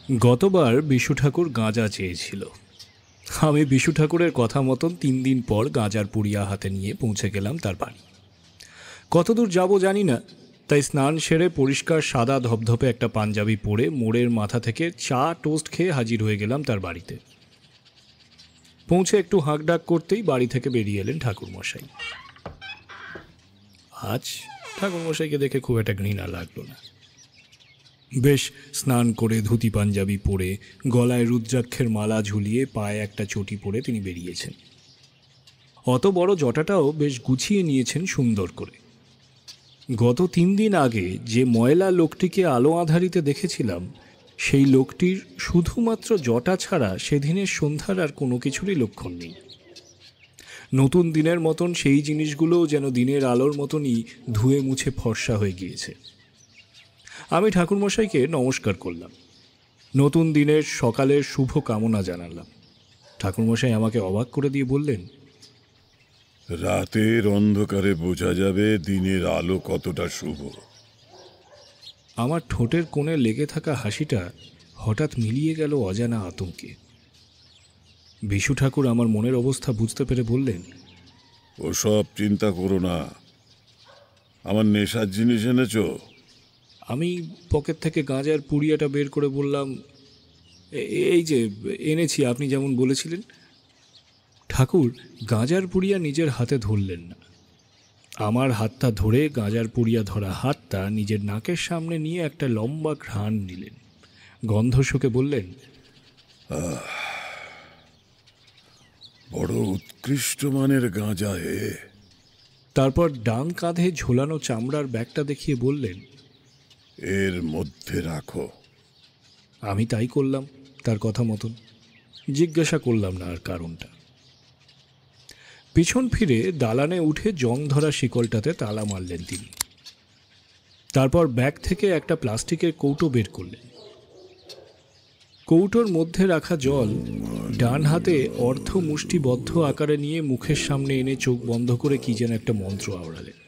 গতবার বিশু ঠাকুর গাঁজা চেয়েছিল। আমি বিশু ঠাকুরের কথা মতন 3 দিন পর গাঁজার পুড়িয়া হাতে নিয়ে পৌঁছে গেলাম তার বাড়ি। কতদূর যাব জানি না, তাই স্নান সেরে পরিষ্কার সাদা ধপধপে একটা পাঞ্জাবি পরে মোড়ের মাথা থেকে চা টোস্ট খেয়ে হাজির হয়ে গেলাম তার বাড়িতে। পৌঁছে একটু হাঁকডাক করতেই বাড়ি থেকে বেরিয়ে এলেন ঠাকুরমশাই। আজ ঠাকুরমশাইকে দেখে খুব একটা ঘৃণা লাগলো না। বেশ স্নান করে ধুতি পাঞ্জাবি পরে, গলায় রুদ্রাক্ষের মালা ঝুলিয়ে, পায়ে একটা চটি পরে তিনি বেরিয়েছেন। অত বড় জটাটাও বেশ গুছিয়ে নিয়েছেন সুন্দর করে। গত 3 দিন আগে যে ময়লা লোকটিকে আলো আঁধারিতে দেখেছিলাম, সেই লোকটির শুধুমাত্র জটা ছাড়া সেদিনের সন্ধ্যার আর কোনো কিছুরই লক্ষণ নেই। নতুন দিনের মতন সেই জিনিসগুলোও যেন দিনের আলোর মতনই ধুয়ে মুছে ফর্সা হয়ে গিয়েছে। আমি ঠাকুরমশাইকে নমস্কার করলাম, নতুন দিনের সকালের শুভ কামনা জানালাম। ঠাকুরমশাই আমাকে অবাক করে দিয়ে বললেন, রাতের অন্ধকারে বোঝা যাবে দিনের আলো কতটা শুভ। আমার ঠোঁটের কোণে লেগে থাকা হাসিটা হঠাৎ মিলিয়ে গেল অজানা আতঙ্কে। বিশু ঠাকুর আমার মনের অবস্থা বুঝতে পেরে বললেন, ওসব চিন্তা করো না। আমার নেশার জিনিস এনেছ? আমি পকেট থেকে গাঁজার পুড়িয়াটা বের করে বললাম, এই যে এনেছি, আপনি যেমন বলেছিলেন। ঠাকুর গাঁজার পুড়িয়া নিজের হাতে ধরলেন না, আমার হাতটা ধরে গাঁজার পুড়িয়া ধরা হাতটা নিজের নাকের সামনে নিয়ে একটা লম্বা ঘ্রাণ নিলেন। গন্ধ শুকে বললেন, বড় উৎকৃষ্ট মানের গাঁজা হে। তারপর ডান কাঁধে ঝোলানো চামড়ার ব্যাগটা দেখিয়ে বললেন, এর মধ্যে রাখো। আমি তাই করলাম তার কথা মতন। জিজ্ঞাসা করলাম না আর কারণটা। পিছন ফিরে দালানে উঠে জং ধরা শিকলটাতে তালা মারলেন তিনি। তারপর ব্যাগ থেকে একটা প্লাস্টিকের কৌটো বের করলেন। কৌটোর মধ্যে রাখা জল ডান হাতে অর্ধ মুষ্টিবদ্ধ আকারে নিয়ে মুখের সামনে এনে চোখ বন্ধ করে কি যেন একটা মন্ত্র আওড়ালেন।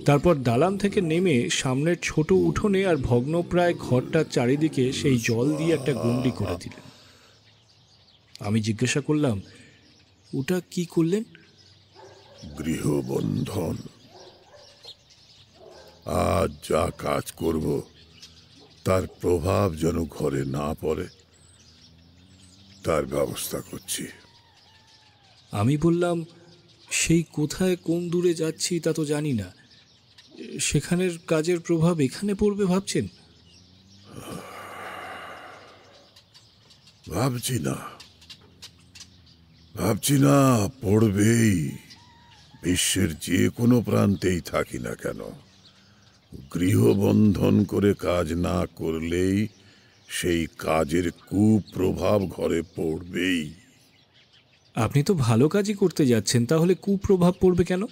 তারপর দালান থেকে নেমে সামনের ছোট উঠোনে আর ভগ্নপ্রায় ঘরটার চারিদিকে সেই জল দিয়ে একটা গণ্ডি করে দিলেন। আমি জিজ্ঞাসা করলাম, ওটা কি করলেন? গৃহবন্ধন। আজ যা কাজ করব তার প্রভাব যেন ঘরে না পড়ে, তার ব্যবস্থা করছি। আমি বললাম, সেই কোথায় কোন দূরে যাচ্ছি তা তো জানি না, সেখানের কাজের প্রভাব এখানে পড়বে ভাবছেন? ভাবছি না পড়বেই। বিশ্বের যে কোনো প্রান্তেই থাকি না কেন, গৃহবন্ধন করে কাজ না করলেই সেই কাজের কুপ্রভাব ঘরে পড়বেই। আপনি তো ভালো কাজই করতে যাচ্ছেন, তাহলে কুপ্রভাব পড়বে কেন?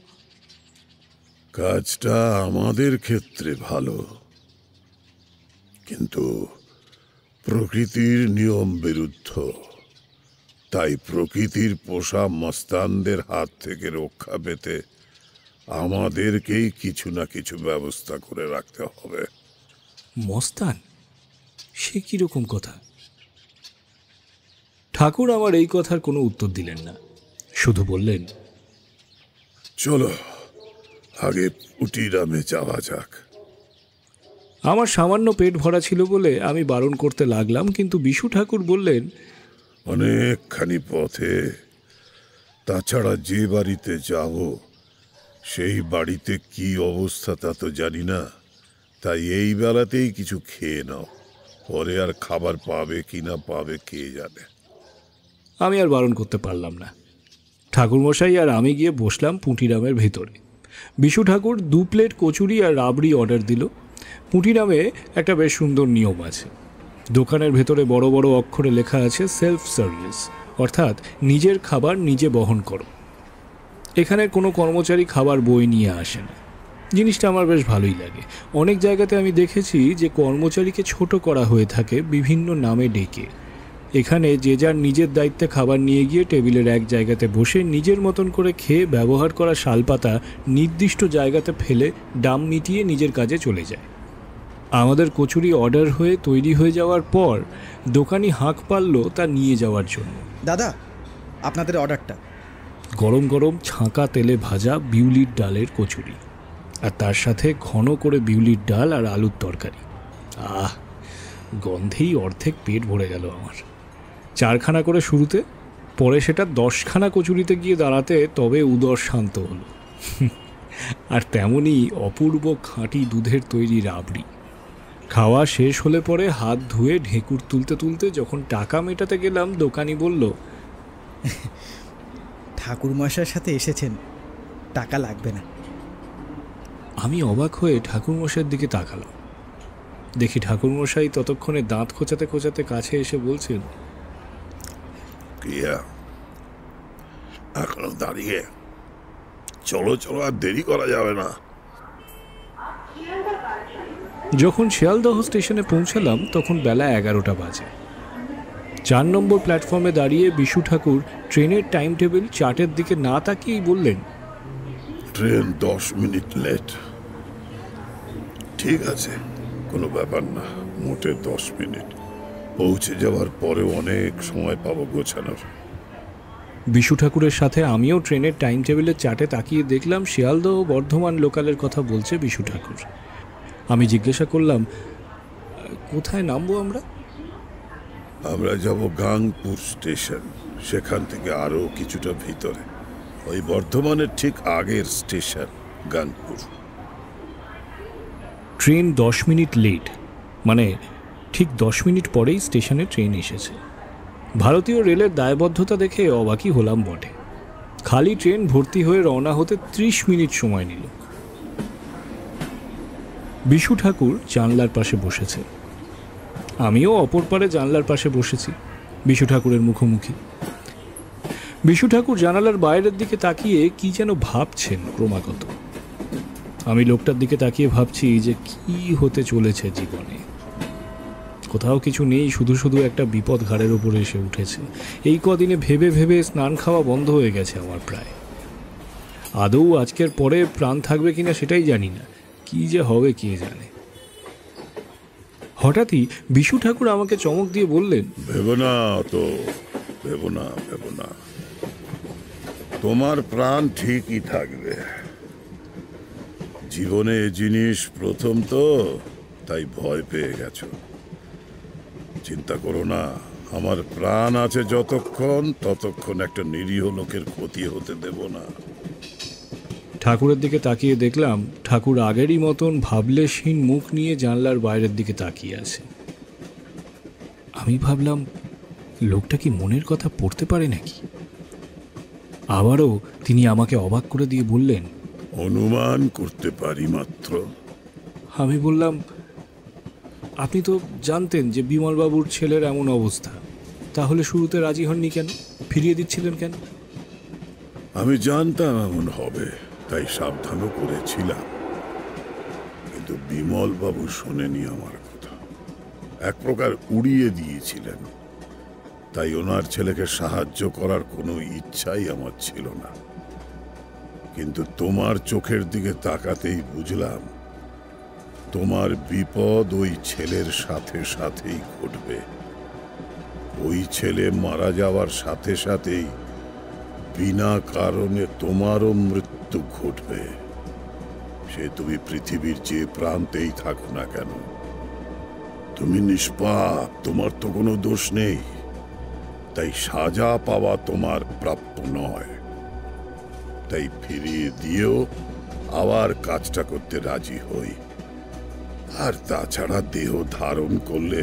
কাজটা আমাদের ক্ষেত্রে ভালো, কিন্তু প্রকৃতির নিয়ম বিরুদ্ধ। তাই প্রকৃতির পোষা মস্তানদের হাত থেকে রক্ষা পেতে আমাদেরকেই কিছু না কিছু ব্যবস্থা করে রাখতে হবে। মস্তান? সে কিরকম কথা? ঠাকুর আমার এই কথার কোনো উত্তর দিলেন না, শুধু বললেন, চলো আগে পুটিরামে যাওয়া যাক। আমার সামান্য পেট ভরা ছিল বলে আমি বারণ করতে লাগলাম, কিন্তু বিশু ঠাকুর বললেন, অনেকখানি পথে, তাছাড়া যে বাড়িতে যাব সেই বাড়িতে কি অবস্থা তা তো জানি না, তাই এই বেলাতেই কিছু খেয়ে নাও, পরে আর খাবার পাবে কিনা পাবে কে জানে। আমি আর বারণ করতে পারলাম না। ঠাকুরমশাই আর আমি গিয়ে বসলাম পুঁটিরামের ভেতরে। বিশু ঠাকুর 2 প্লেট কচুরি আর রাবড়ি অর্ডার দিল। পুঁটিরামে একটা বেশ সুন্দর নিয়ম আছে। দোকানের ভেতরে বড় বড় অক্ষরে লেখা আছে সেলফ সার্ভিস, অর্থাৎ নিজের খাবার নিজে বহন করো। এখানে কোনো কর্মচারী খাবার বই নিয়ে আসে না। জিনিসটা আমার বেশ ভালোই লাগে। অনেক জায়গাতে আমি দেখেছি যে কর্মচারীকে ছোট করা হয়ে থাকে বিভিন্ন নামে ডেকে। এখানে যে যার নিজের দায়িত্বে খাবার নিয়ে গিয়ে টেবিলের এক জায়গাতে বসে নিজের মতন করে খেয়ে ব্যবহার করা শালপাতা নির্দিষ্ট জায়গাতে ফেলে ডাম মিটিয়ে নিজের কাজে চলে যায়। আমাদের কচুরি অর্ডার হয়ে তৈরি হয়ে যাওয়ার পর দোকানি হাঁক পারল তা নিয়ে যাওয়ার জন্য। দাদা, আপনাদের অর্ডারটা। গরম গরম ছাঁকা তেলে ভাজা বিউলির ডালের কচুরি, আর তার সাথে ঘন করে বিউলির ডাল আর আলুর তরকারি। আহ, গন্ধেই অর্ধেক পেট ভরে গেল আমার। 4খানা করে শুরুতে, পরে সেটা 10খানা কচুরিতে গিয়ে দাঁড়াতে তবে উদর শান্ত হলো। আর তেমনই অপূর্ব খাঁটি দুধের তৈরি রাবড়ি। খাওয়া শেষ হলে পরে হাত ধুয়ে ঢেকুর তুলতে তুলতে যখন টাকা মেটাতে গেলাম, দোকানি বলল, ঠাকুরমশাইয়ের সাথে এসেছেন, টাকা লাগবে না। আমি অবাক হয়ে ঠাকুরমশাইয়ের দিকে তাকালাম। দেখি ঠাকুরমশাই ততক্ষণে দাঁত খোঁচাতে খোঁচাতে কাছে এসে বলছেন, কিয়া এখনো দাঁড়িয়ে? চলো চলো, আর দেরি করা যাবে না। যখন শিয়ালদহ স্টেশনে পৌঁছালাম তখন বেলা 11টা বাজে। 4 নম্বর প্ল্যাটফর্মে দাঁড়িয়ে বিশু ঠাকুর ট্রেনের টাইম টেবিল চার্টের দিকে না তাকিয়েই বললেন, ট্রেন 10 মিনিট লেট। ঠিক আছে, কোনো ব্যাপার না, মোটে 10 মিনিট। পৌঁছে যাওয়ার পরে অনেক সময় পাবো গোছানোর। বিশু ঠাকুরের সাথে আমিও ট্রেনের টাইম টেবিলের চার্টে তাকিয়ে দেখলাম শিয়ালদহ বর্ধমান লোকালের কথা বলছে বিশু ঠাকুর। আমি জিজ্ঞাসা করলাম, কোথায় নামবো আমরা? আমরা যাব গাংপুর স্টেশন, সেখান থেকে আরো কিছুটা ভিতরে, ওই বর্ধমানের ঠিক আগের station Gangpur. Train 10 minute late, মানে ঠিক 10 মিনিট পরেই স্টেশনে ট্রেন এসেছে। ভারতীয় রেলের দায়বদ্ধতা দেখে অবাকই হলাম বটে। খালি ট্রেন ভর্তি হয়ে রওনা হতে 30 মিনিট সময় নিল। বিশু ঠাকুর জানলার পাশে বসেছে, আমিও অপর পারে জানলার পাশে বসেছি, বিশু ঠাকুরের মুখোমুখি। বিশু ঠাকুর জানালার বাইরের দিকে তাকিয়ে কি যেন ভাবছেন ক্রমাগত। আমি লোকটার দিকে তাকিয়ে ভাবছি যে কি হতে চলেছে জীবনে। কোথাও কিছু নেই, শুধু শুধু একটা বিপদ ঘাড়ের ওপরে এসে উঠেছে। এই কদিনে ভেবে ভেবে স্নান খাওয়া বন্ধ হয়ে গেছে আমার প্রায়। আদৌ আজকের পরে প্রাণ থাকবে কিনা সেটাই জানি না, কি যে হবে কে জানে। হঠাৎই বিশু ঠাকুর আমাকে চমক দিয়ে বললেন, ভেবো না তো, ভেবো না, ভেবো না, তোমার প্রাণ ঠিকই থাকবে। জীবনে এ জিনিস প্রথম তো, তাই ভয় পেয়ে গেছো। চিন্তা করো না, আমার প্রাণ আছে যতক্ষণ, ততক্ষণ একটা নিরীহ লোকের ক্ষতি হতে দেব না। ঠাকুরের দিকে তাকিয়ে দেখলাম ঠাকুর আগেরই মতন ভাবলেশহীন মুখ নিয়ে জানলার বাইরের দিকে তাকিয়ে আছে। আমি ভাবলাম, লোকটা কি মনের কথা পড়তে পারে নাকি? আবারও তিনি আমাকে অবাক করে দিয়ে বললেন, অনুমান করতে পারি মাত্র। আমি বললাম, আপনি তো জানতেন যে বিমলবাবুর ছেলের এমন অবস্থা, তাহলে শুরুতে রাজি হননি কেন? ফিরিয়ে দিচ্ছিলেন কেন? আমি জানতাম এমন হবে, তাই সাবধানও করেছিলাম, কিন্তু বিমল বাবু শোনেনি আমার কথা, এক প্রকার উড়িয়ে দিয়েছিলেন। তাই ওনার ছেলেকে সাহায্য করার কোনো ইচ্ছাই আমার ছিল না। কিন্তু তোমার চোখের দিকে তাকাতেই বুঝলাম তোমার বিপদ ওই ছেলের সাথে সাথেই ঘটবে। ওই ছেলে মারা যাওয়ার সাথে সাথেই বিনা কারণে তোমারও মৃত্যু ঘটবে। সে তুমি পৃথিবীর যে প্রান্তেই থাকো না কেন, তুমি নিষ্পাপ, তোমার তো কোনো দোষ নেই। তাই সাজা পাওয়া তোমার প্রাপ্য নয়। তাই ফিরিয়ে দিয়েও আবার কাজটা করতে রাজি হই। আর তাছাড়া দেহ ধারণ করলে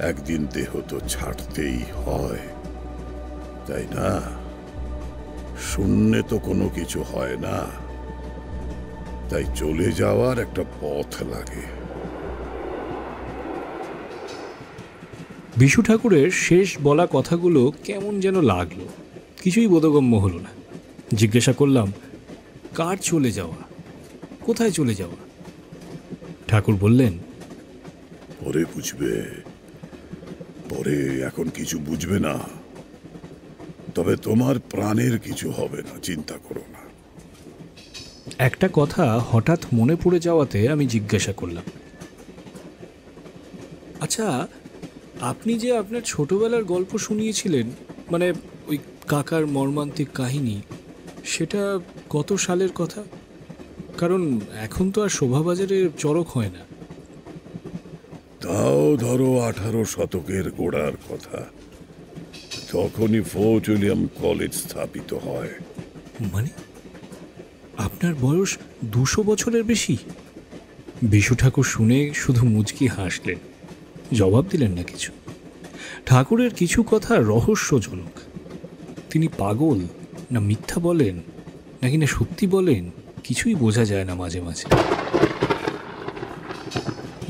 একদিন দেহ তো ছাড়তেই হয়, তাই না? শূন্যে তো কোনো কিছু হয় না, তাই চলে যাওয়ার একটা পথ লাগে। বিশু ঠাকুরের শেষ বলা কথাগুলো কেমন যেন লাগলো, কিছুই বোধগম্য হলো না। জিজ্ঞাসা করলাম, কার চলে যাওয়া? কোথায় চলে যাওয়া? ঠাকুর বললেন, পরে বুঝবে, পরে, এখন কিছু বুঝবে না। তবে তোমার প্রাণের কিছু হবে না, চিন্তা করো না। একটা কথা হঠাৎ মনে পড়ে যাওয়াতে আমি জিজ্ঞাসা করলাম, আচ্ছা, আপনি যে আপনার ছোটবেলার গল্প শুনিয়েছিলেন, মানে ওই কাকার মর্মান্তিক কাহিনী, সেটা কত সালের কথা? কারণ এখন তো আর শোভাবাজারে চড়ক হয় না। তাও ধরো 18 শতকের গোড়ার কথা। তখনই ফোর্ট উইলিয়াম কলেজ স্থাপিত হয়। মানে আপনার বয়স 200 বছরের বেশি? বিশু ঠাকুর শুনে শুধু মুচকি হাসলেন, জবাব দিলেন না কিছু। ঠাকুরের কিছু কথা রহস্যজনক। তিনি পাগল না মিথ্যা বলেন নাকি না সত্যি বলেন, কিছুই বোঝা যায় না মাঝে মাঝে।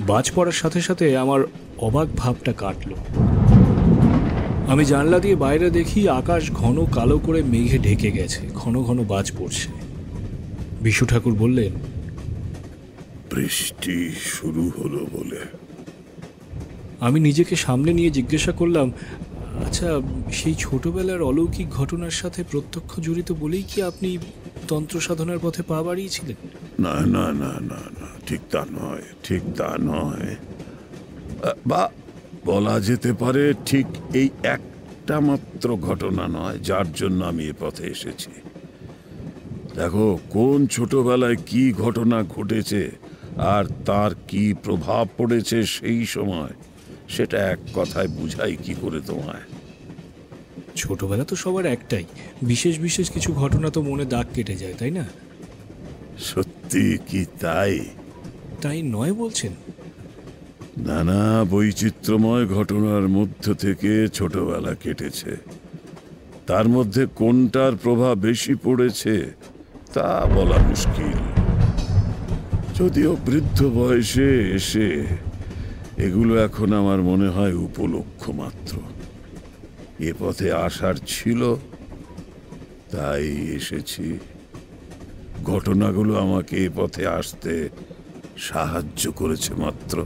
বাজ পড়ার সাথে সাথে আমার অবাক ভাবটা কাটল। আমি জানলা দিয়ে বাইরে দেখি আকাশ ঘন কালো করে মেঘে ঢেকে গেছে, ঘন ঘন বাজ পড়ছে। বিশু ঠাকুর বললেন, বৃষ্টি শুরু হলো বলে। আমি নিজেকে সামনে নিয়ে জিজ্ঞাসা করলাম, আচ্ছা, সেই ছোটবেলার অলৌকিক ঘটনার সাথে প্রত্যক্ষ জড়িত বলেই কি আপনি তন্ত্র সাধনার পথে পা বাড়িয়েছিলেন? না না না না না, ঠিক তা নয়, ঠিক তা নয়। বা বলা যেতে পারে ঠিক এই একটা মাত্র ঘটনা নয় যার জন্য আমি এ পথে এসেছি। দেখো, কোন ছোটবেলায় কি ঘটনা ঘটেছে আর তার কি প্রভাব পড়েছে সেই সময়, সেটা এক কথায় বুঝাই কি করে তোমায়? ছোটবেলা তো সবার একটাই, বিশেষ বিশেষ কিছু ঘটনা তো মনে দাগ কেটে যায়, তাই না? সত্যি কি তাই? তাই নয় বলছেন? নানা বৈচিত্র্যময় ঘটনার মধ্য থেকে ছোটবেলা কেটেছে। তার মধ্যে কোনটার প্রভাব বেশি পড়েছে তা বলা মুশকিল। যদিও বৃদ্ধ বয়সে এসে এগুলো এখন আমার মনে হয় উপলক্ষ মাত্র। এ পথে আসার ছিল, তাই এসেছি। ঘটনাগুলো আমাকে এ পথে আসতে সাহায্য করেছে মাত্র।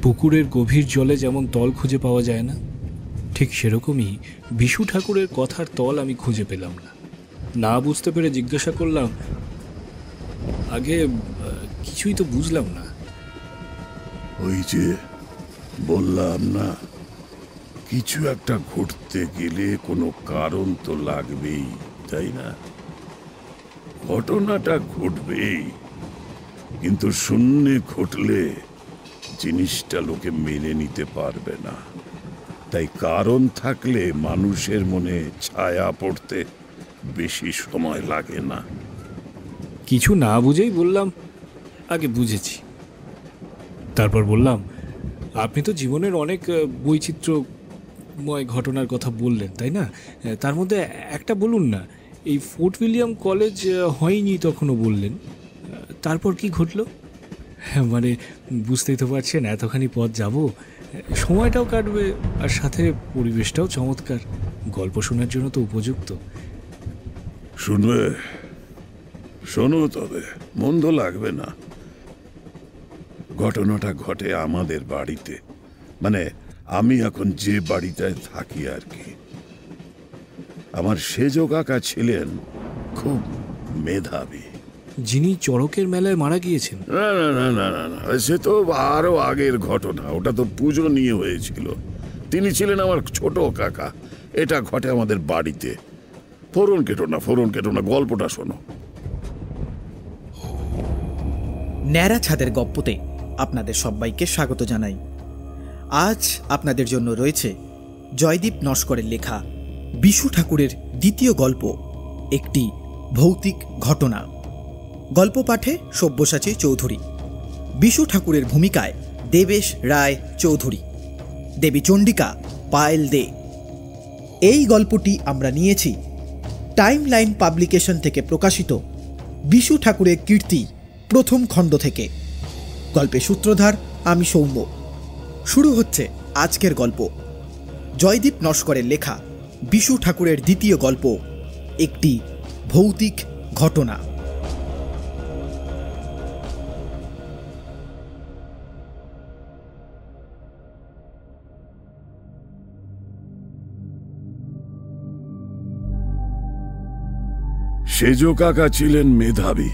পুকুরের গভীর জলে যেমন তল খুঁজে পাওয়া যায় না, ঠিক সেরকমই বিশু ঠাকুরের কথার তল আমি খুঁজে পেলাম না। না বুঝতে পেরে জিজ্ঞাসা করলাম, আগে কিছুই তো বুঝলাম না। ওই যে বললাম না, কিছু একটা ঘটতে গেলে কোনো কারণ তো লাগবেই, তাই না? ঘটনাটা ঘটবেই, কিন্তু শূন্যে ঘটলে জিনিসটা লোকে মেনে নিতে পারবে না। তাই কারণ থাকলে মানুষের মনে ছায়া পড়তে বেশি সময় লাগে না। কিছু না বুঝেই বললাম, আগে বুঝেছি। তারপর বললাম, আপনি তো জীবনের অনেক বৈচিত্র্যময় ঘটনার কথা বললেন, তাই না? তার মধ্যে একটা বলুন না, এই ফোর্ট উইলিয়াম কলেজ হয়নি তখনও বললেন, তারপর কি ঘটলো? মানে বুঝতেই তো পারছেন, এতখানি পথ যাব, সময়টাও কাটবে আর সাথে পরিবেশটাও চমৎকার, গল্প শোনার জন্য তো উপযুক্ত। শুনবে? শোনো, তবে মন্দ লাগবে না। ঘটনাটা ঘটে আমাদের বাড়িতে, মানে আমি এখন যে বাড়িটায় থাকি আর কি। আমার সেজ কাকা ছিলেন খুব মেধাবী। যিনি চড়কের মেলায় মারা গিয়েছেন? না না না না না না, সে তো আরো আগের ঘটনা, ওটা তো পুজো নিয়ে হয়েছিল। তিনি ছিলেন আমার ছোট কাকা। এটা ঘটে আমাদের বাড়িতে। ফোরন কেটো না, গল্পটা শোনো। ন্যাড়া ছাদের গপ্পতে আপনাদের সবাইকে স্বাগত জানাই। আজ আপনাদের জন্য রয়েছে জয়দীপ নস্করের লেখা বিশু ঠাকুরের দ্বিতীয় গল্প, একটি ভৌতিক ঘটনা। গল্প পাঠে সব্যসাচী চৌধুরী, বিশু ঠাকুরের ভূমিকায় দেবেশ রায় চৌধুরী, দেবী চণ্ডিকা পায়েল দে। এই গল্পটি আমরা নিয়েছি টাইমলাইন পাবলিকেশন থেকে প্রকাশিত বিশু ঠাকুরের কীর্তি প্রথম খণ্ড থেকে। গল্পের সূত্রধার আমি সৌম্য। শুরু হচ্ছে আজকের গল্প, জয়দীপ নস্করের লেখা বিশু ঠাকুরের দ্বিতীয় গল্প, একটি ভৌতিক ঘটনা। সেজ কাকা ছিলেন মেধাবী।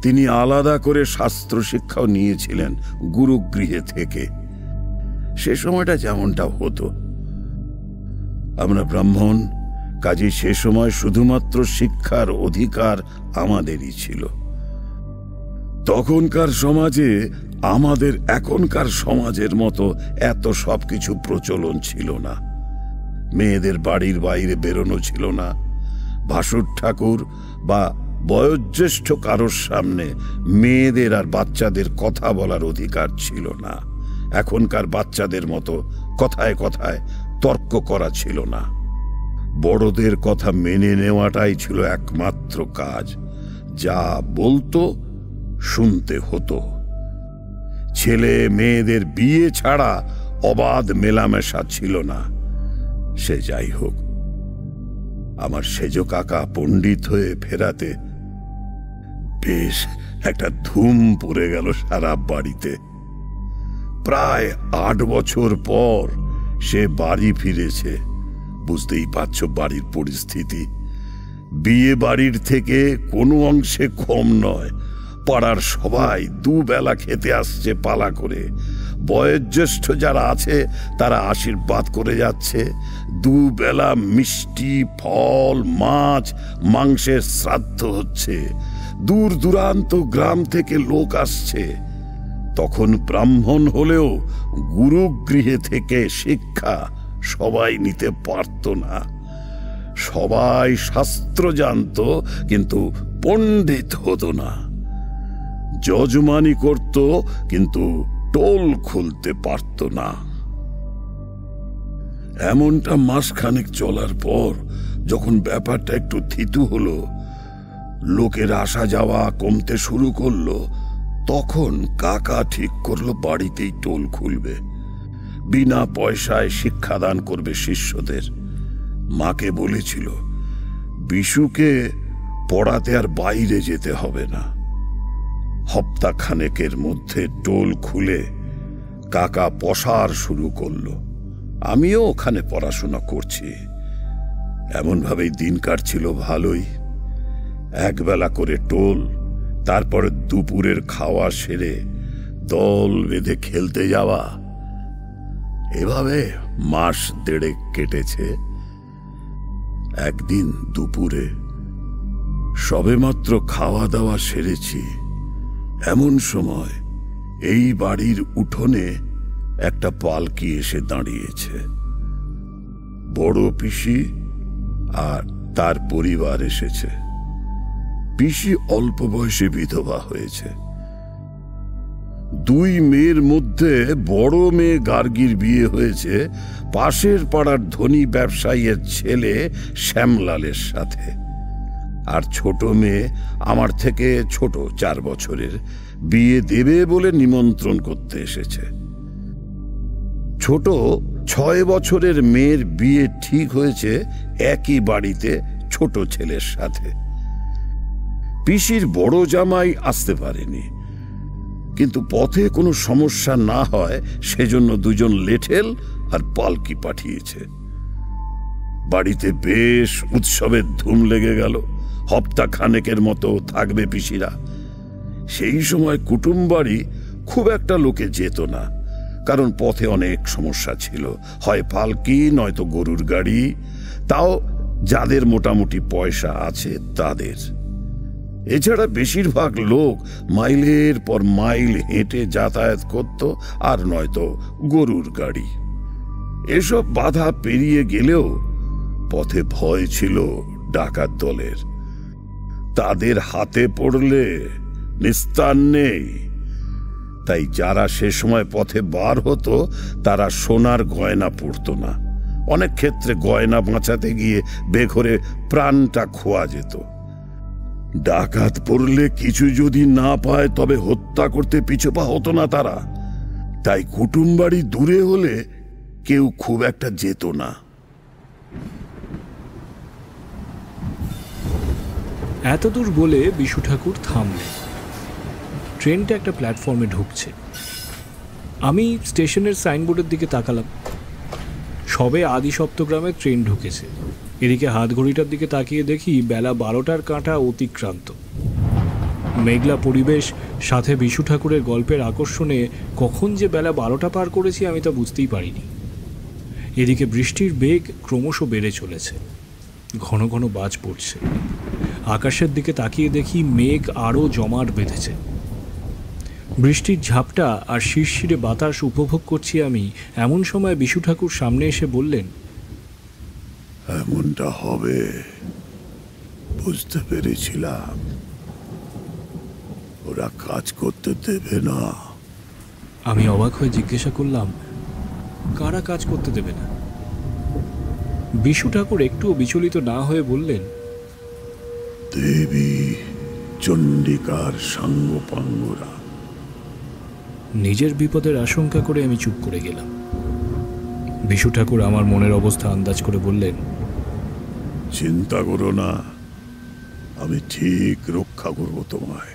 তিনি আলাদা করে শাস্ত্র শিক্ষাও নিয়েছিলেন গুরুগৃহে থেকে। সে সময়টা যেমনটা হতো, আমরা ব্রাহ্মণ, কাজে সে সময় শুধুমাত্র শিক্ষার অধিকার আমাদেরই ছিল। তখনকার সমাজে আমাদের এখনকার সমাজের মতো এত সবকিছু প্রচলন ছিল না। মেয়েদের বাড়ির বাইরে বেরোনো ছিল না। ভাসুর ঠাকুর বা বয়োজ্যেষ্ঠ কারোর সামনে মেয়েদের আর বাচ্চাদের কথা বলার অধিকার ছিল না। এখনকার বাচ্চাদের মতো কথায় কথায় তর্ক করা ছিল না। বড়দের কথা মেনে নেওয়াটাই ছিল একমাত্র কাজ। যা বলতো শুনতে হতো। ছেলে মেয়েদের বিয়ে ছাড়া অবাধ মেলামেশা ছিল না। সে যাই হোক, আমার সেজ কাকা পণ্ডিত হয়ে ফেরাতে বেশ একটা ধুম পড়ে গেল সারা বাড়িতে। প্রায় 8 বছর পর সে বাড়ি ফিরেছে। বুঝতেই পারছ বাড়ির পরিস্থিতি। বিয়ে বাড়ির থেকে কোনো অংশে কম নয়। পাড়ার সবাই দুবেলা খেতে আসছে পালা করে। বয়োজ্যেষ্ঠ যারা আছে তারা আশীর্বাদ করে যাচ্ছে। দুবেলা মিষ্টি, ফল, মাছ, মাংসের শ্রাদ্ধ হচ্ছে। দূর দূরান্ত গ্রাম থেকে লোক আসছে। তখন ব্রাহ্মণ হলেও গুরুগৃহে থেকে শিক্ষা সবাই নিতে পারত না। সবাই শাস্ত্র জানত, কিন্তু পণ্ডিত হতো না। যজমানি করত, কিন্তু টোল খুলতে পারত না। এমনটা মাসখানেক চলার পর যখন ব্যাপারটা একটু থিতু হলো, লোকের আসা যাওয়া কমতে শুরু করলো, তখন কাকা ঠিক করলো বাড়িতেই টোল খুলবে। বিনা পয়সায় শিক্ষাদান করবে শিষ্যদের। মাকে বলেছিল বিশুকে পড়াতে আর বাইরে যেতে হবে না। সপ্তাহখানেকের মধ্যে টোল খুলে কাকা পসার শুরু করলো। আমিও ওখানে পড়াশোনা করছি। এমনভাবেই দিন কাটছিল ভালোই। একবেলা করে টোল, তারপরে দুপুরের খাওয়া সেরে দল বেঁধে খেলতে যাওয়া। এভাবে মাস 1.5 কেটেছে। একদিন দুপুরে সবেমাত্র খাওয়া দাওয়া সেরেছি, এমন সময় এই বাড়ির উঠোনে একটা পালকি এসে দাঁড়িয়েছে। বড় পিসি আর তার পরিবার এসেছে। পিসি অল্প বয়সে বিধবা হয়েছে। 2 মেয়ের মধ্যে বড় মেয়ে গার্গীর বিয়ে হয়েছে পাশের পাড়ার ধনী ব্যবসায়ীর ছেলে শ্যামলালের সাথে। আর ছোট মেয়ে আমার থেকে ছোট 4 বছরের, বিয়ে দেবে বলে নিমন্ত্রণ করতে এসেছে। ছোট 6 বছরের মেয়ের বিয়ে ঠিক হয়েছে একই বাড়িতে ছোট ছেলের সাথে। পিসির বড় জামাই আসতে পারেনি, কিন্তু পথে কোনো সমস্যা না হয় সেজন্য 2জন লেঠেল আর পালকি পাঠিয়েছে। বাড়িতে বেশ উৎসবের ধুম লেগে গেল। সপ্তাহখানেকের মতো থাকবে পিসিরা। সেই সময় কুটুম বাড়ি খুব একটা লোকে যেত না, কারণ পথে অনেক সমস্যা ছিল। হয় পালকি, নয়তো গরুর গাড়ি, তাও যাদের মোটামুটি পয়সা আছে তাদের। এছাড়া বেশিরভাগ লোক মাইলের পর মাইল হেঁটে যাতায়াত করত, আর নয়তো গরুর গাড়ি। এসব বাধা পেরিয়ে গেলেও পথে ভয় ছিল ডাকাত দলের। তাদের হাতে পড়লে নিস্তার নেই। তাই যারা সে সময় পথে বার হতো তারা সোনার গয়না পরত না। অনেক ক্ষেত্রে গয়না বাঁচাতে গিয়ে বেঘরে প্রাণটা খোয়া যেত। ডাকাত পড়লে কিছু যদি না পায় তবে হত্যা করতে পিছপা হতো না তারা। তাই কুটুম বাড়ি দূরে হলে কেউ খুব একটা যেত না। এতদূর বলে বিশু ঠাকুর থামলেন। ট্রেনটা একটা প্ল্যাটফর্মে ঢুকছে। আমি স্টেশনের সাইনবোর্ডের দিকে তাকালাম। সবে আদি সপ্তগ্রামে ট্রেন ঢুকেছে। এদিকে হাত ঘড়িটার দিকে তাকিয়ে দেখি বেলা 12টার কাঁটা অতিক্রান্ত। মেঘলা পরিবেশ সাথে বিশু ঠাকুরের গল্পের আকর্ষণে কখন যে বেলা 12টা পার করেছি আমি তা বুঝতেই পারিনি। এদিকে বৃষ্টির বেগ ক্রমশ বেড়ে চলেছে, ঘন ঘন বাজ পড়ছে। আকাশের দিকে তাকিয়ে দেখি মেঘ আরও জমাট বেঁধেছে। বৃষ্টির ঝাপটা আর শিরশিরে বাতাস উপভোগ করছি আমি। এমন সময় বিশু ঠাকুর সামনে এসে বললেন, এমনটা হবে বুঝতে পেরেছিলাম, ওরা কাজ করতে দেবে না। আমি অবাক হয়ে জিজ্ঞাসা করলাম, কারা কাজ করতে দেবে না? বিশু ঠাকুর একটুও বিচলিত না হয়ে বললেন, দেবী চণ্ডিকার সাঙ্গপাঙ্গরা। নিজের বিপদের আশঙ্কা করে আমি চুপ করে গেলাম। বিশু ঠাকুর আমার মনের অবস্থা আন্দাজ করে বললেন, চিন্তা করো না, আমি ঠিক রক্ষা করব তোমায়।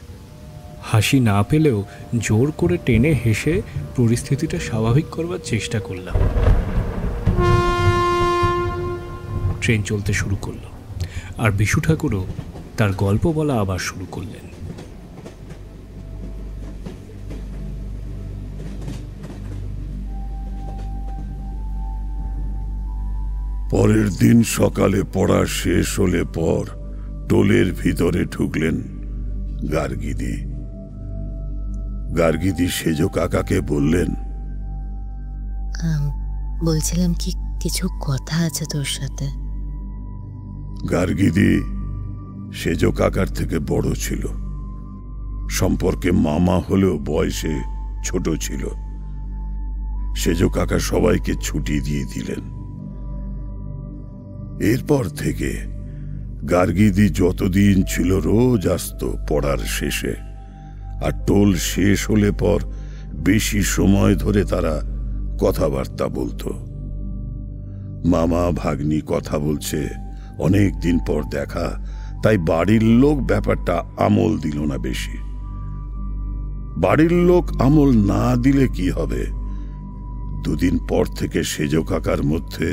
হাসি না পেলেও জোর করে টেনে হেসে পরিস্থিতিটা স্বাভাবিক করবার চেষ্টা করলাম। ট্রেন চলতে শুরু করলো, আর বিশু ঠাকুরও তার গল্প বলা আবার শুরু করলেন। পরের দিন সকালে পড়া শেষ হলে পর টোলের ভিতরে ঢুকলেন গার্গিদি। গার্গিদি সেজ কাকাকে বললেন, বলছিলাম কি কিছু কথা আছে তোর সাথে। গার্গিদি সেজ কাকার থেকে বড় ছিল, সম্পর্কে মামা হলেও বয়সে ছোট ছিল। সেজ কাকা সবাইকে ছুটি দিয়ে দিলেন। এরপর থেকে গার্গিদি যতদিন ছিল রোজ আসত পড়ার শেষে, আর টোল শেষ হলে পর বেশি সময় ধরে তারা কথাবার্তা বলতো। মামা ভাগ্নি কথা বলছে, অনেক দিন পর দেখা, তাই বাড়ির লোক ব্যাপারটা আমল দিল না বেশি। বাড়ির লোক আমল না দিলে কি হবে? দুদিন পর থেকে সেজ কাকার মধ্যে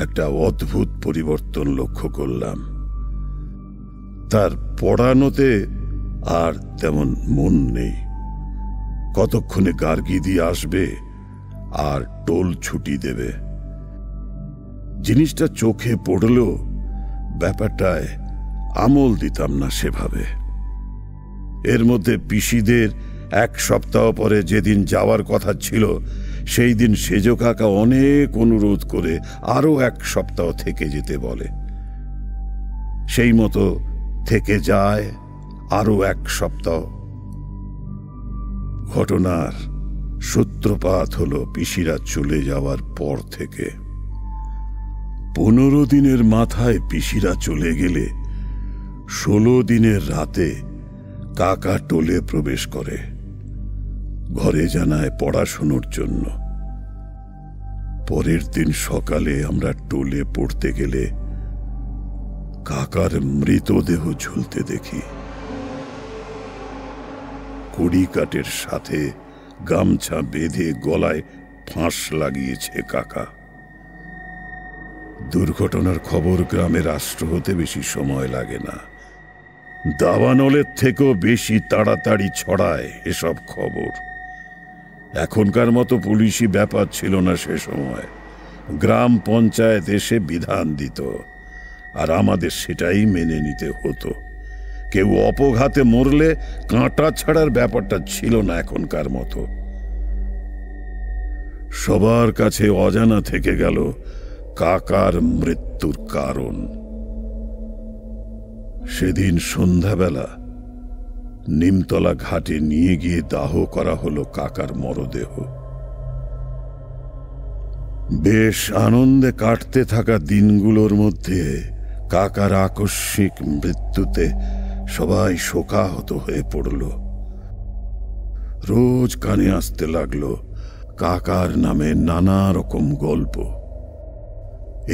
একটা অদ্ভুত পরিবর্তন লক্ষ্য করলাম। তার পড়ানোতে আর তেমন মন নেই। কতক্ষণে গার্গিদি আসবে আর টোল ছুটি দেবে। জিনিসটা চোখে পড়লেও ব্যাপারটায় আমল দিতাম না সেভাবে। এর মধ্যে পিসিদের 1 সপ্তাহ পরে যেদিন যাওয়ার কথা ছিল, সেই দিন সেজ কাকা অনেক অনুরোধ করে আরো 1 সপ্তাহ থেকে যেতে বলে। সেই মতো থেকে যায় আরো 1 সপ্তাহ। ঘটনার সূত্রপাত হলো পিসিরা চলে যাওয়ার পর থেকে। 15 দিনের মাথায় পিসিরা চলে গেলে 16 দিনের রাতে কাকা টোলে প্রবেশ করে, ঘরে জানায় পড়াশোনার জন্য। পরের দিন সকালে আমরা টোলে পড়তে গেলে কাকার মৃতদেহ ঝুলতে দেখি। কড়ি কাঠের সাথে গামছা বেঁধে গলায় ফাঁস লাগিয়েছে কাকা। দুর্ঘটনার খবর গ্রামে রাষ্ট্র হতে বেশি সময় লাগে না। দাবানলের থেকেও বেশি তাড়াতাড়ি ছড়ায় এসব খবর। এখনকার মতো পুলিশি ব্যাপার ছিল না সে সময়। গ্রাম পঞ্চায়েত এসে বিধান দিত, আর আমাদের সেটাই মেনে নিতে হতো। কেউ অপঘাতে মরলে কাঁটা ছাড়ার ব্যাপারটা ছিল না এখনকার মতো। সবার কাছে অজানা থেকে গেল কাকার মৃত্যুর কারণ। সেদিন সন্ধ্যাবেলা নিমতলা ঘাটে নিয়ে গিয়ে দাহ করা হলো কাকার মরদেহ। বেশ আনন্দে কাটতে থাকা দিনগুলোর মধ্যে কাকার আকস্মিক মৃত্যুতে সবাই শোকাহত হয়ে পড়ল। রোজ কানে আসতে লাগলো কাকার নামে নানা রকম গল্প।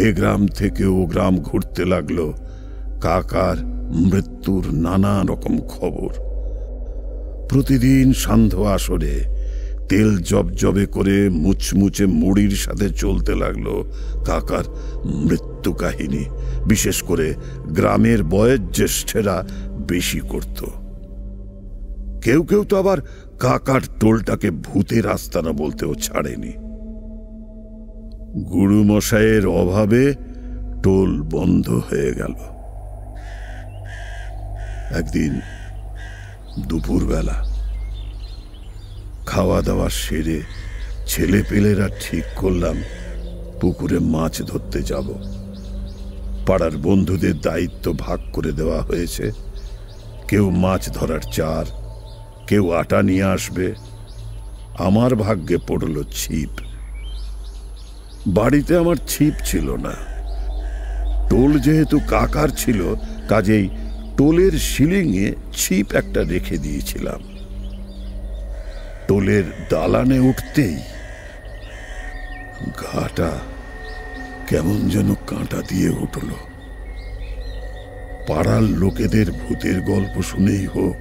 এ গ্রাম থেকে ও গ্রাম ঘুরতে লাগলো কাকার মৃত্যুর নানা রকম খবর। প্রতিদিন সান্ধ্য আসরে তেল জবজবে করে মুচমুচে মুড়ির সাথে চলতে লাগলো কাকার মৃত্যু কাহিনী। বিশেষ করে গ্রামের বয়োজ্যেষ্ঠেরা বেশি করত। কেউ কেউ তো আবার কাকার টোলটাকে ভূতের আস্তানা বলতেও ছাড়েনি। গুরুমশাইয়ের অভাবে টোল বন্ধ হয়ে গেল। একদিন দুপুরবেলা খাওয়া দাওয়া সেরে ছেলেপেলেরা ঠিক করলাম পুকুরে মাছ ধরতে যাব। পাড়ার বন্ধুদের দায়িত্ব ভাগ করে দেওয়া হয়েছে। কেউ মাছ ধরার চার, কেউ আটা নিয়ে আসবে। আমার ভাগ্যে পড়ল ছিপ। বাড়িতে আমার ছিপ ছিল না। টোল যেহেতু কাকার ছিল, কাজেই টোলের সিলিংয়ে ছিপ একটা রেখে দিয়েছিলাম। টোলের দালানে উঠতেই গাটা কেমন যেন কাঁটা দিয়ে উঠল। পাড়ার লোকেদের ভূতের গল্প শুনেই হোক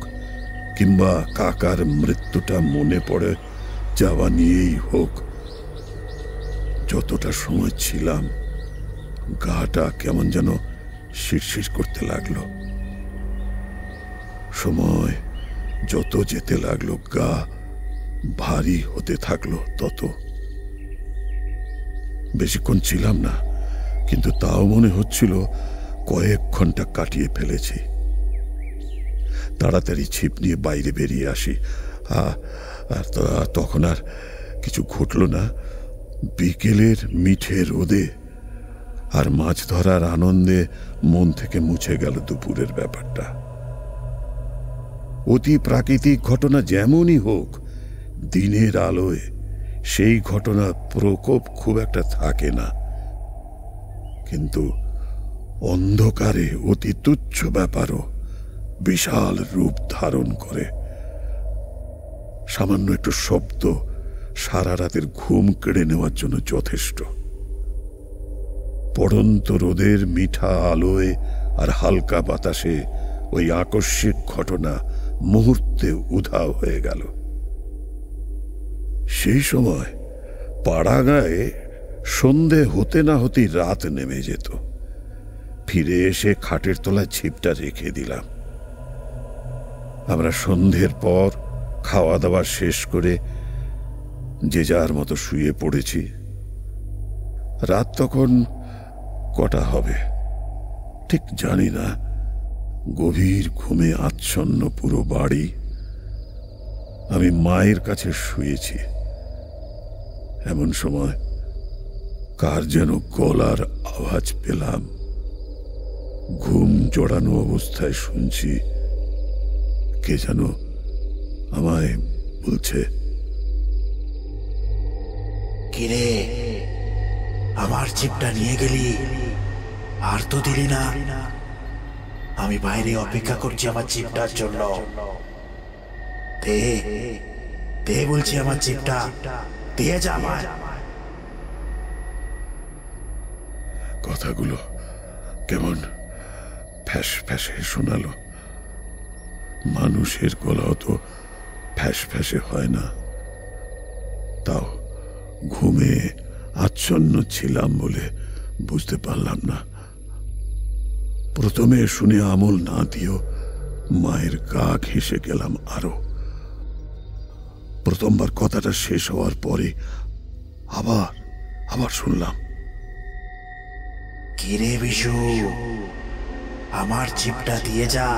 কিংবা কাকার মৃত্যুটা মনে পড়ে যাওয়া নিয়েই হোক, যতটা সময় ছিলাম গাটা কেমন যেন শিরশির করতে লাগলো। সময় যত যেতে লাগলো গা ভারী হতে থাকলো তত। বেশিক্ষণ ছিলাম না, কিন্তু তাও মনে হচ্ছিল কয়েক ঘন্টা কাটিয়ে ফেলেছি। তাড়াতাড়ি ছিপ নিয়ে বাইরে বেরিয়ে আসি। আর তখন আর কিছু ঘটল না। বিকেলের মিঠে রোদে আর মাছ ধরার আনন্দে মন থেকে মুছে গেল দুপুরের ব্যাপারটা। অতি প্রাকৃতিক ঘটনা যেমনই হোক, দিনের আলোয় সেই ঘটনার প্রকোপ খুব একটা থাকে না, কিন্তু অন্ধকারে অতি তুচ্ছ ব্যাপারও বিশাল রূপ ধারণ করে। সামান্য একটু শব্দ সারা রাতের ঘুম কেড়ে নেওয়ার জন্য যথেষ্ট। পড়ন্ত রোদের মিঠা আলোয় আর হালকা বাতাসে ওই আকস্মিক ঘটনা মুহূর্তে উধাও হয়ে গেল। সেই সময় পাড়া গায়ে সন্ধে হতে না হতেই রাত নেমে যেত। ফিরে এসে খাটের তলায় ছিপটা রেখে দিলাম। আমরা সন্ধ্যের পর খাওয়া দাওয়া শেষ করে যে যার মতো শুয়ে পড়েছি। রাত তখন কটা হবে ঠিক জানি না। গভীর ঘুমে আচ্ছন্ন পুরো বাড়ি। আমি মায়ের কাছে শুয়েছি। এমন সময় কার যেন গলার আওয়াজ পেলাম। ঘুম জড়ানো অবস্থায় শুনছি কে যেন আমায় বলছে, কিরে, আমার ছিপটা নিয়ে গেলি, আর তো দিলি না। আমি বাইরে অপেক্ষা করছি আমার ছিপটার জন্য। দে দে বলছি, আমার ছিপটা দিয়ে যা আমার। কথাগুলো কেমন ফ্যাস ফ্যাসে শোনালো। মানুষের গলাও তো ফ্যাস ফ্যাসে হয় না। তাও ঘুমে আচ্ছন্ন ছিলাম বলে বুঝতে পারলাম না। প্রথমে শুনে আমল না দিও মায়ের গা ঘেঁষে গেলাম আরো। প্রথমবার কথাটা শেষ হওয়ার পরে আবার শুনলাম, কিরে বিশু, আমার ছিপটা দিয়ে যা।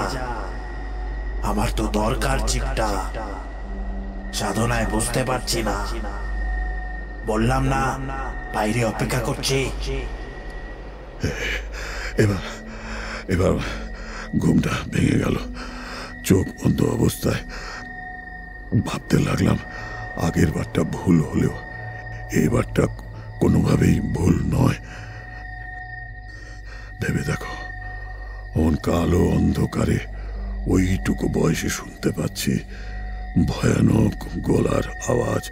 আমার তো দরকার ছিপটা। সাধনায় বুঝতে পারছি না। বললাম না বাইরে অপেক্ষা করছি। এবার ঘুমটা ভেঙে গেল। চোখ বন্ধ অবস্থায় ভাবতে লাগলাম, আগের বারটা ভুল হলেও এবারটা কোনোভাবেই ভুল নয়। ভেবে দেখো, অন কালো অন্ধকারে ওইটুকু বয়সে শুনতে পাচ্ছি ভয়ানক গলার আওয়াজ,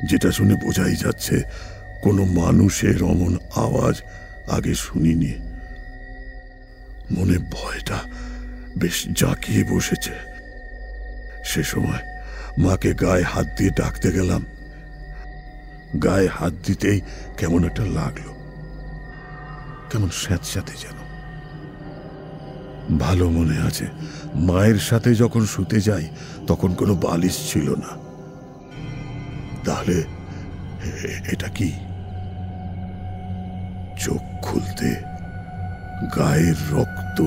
যেটা শুনে বোঝাই যাচ্ছে কোনো মানুষের অমন আওয়াজ আগে শুনিনি। মনে ভয়টা বেশ জাঁকিয়ে বসেছে। সে সময় মাকে গায়ে হাত দিয়ে ডাকতে গেলাম। গায়ে হাত দিতেই কেমন একটা লাগলো, কেমন স্যাঁতস্যাঁতে যেন। ভালো মনে আছে, মায়ের সাথে যখন শুতে যাই তখন কোনো বালিশ ছিল না। তাহলে এটা কি? চোখ খুলতে গায়ের রক্ত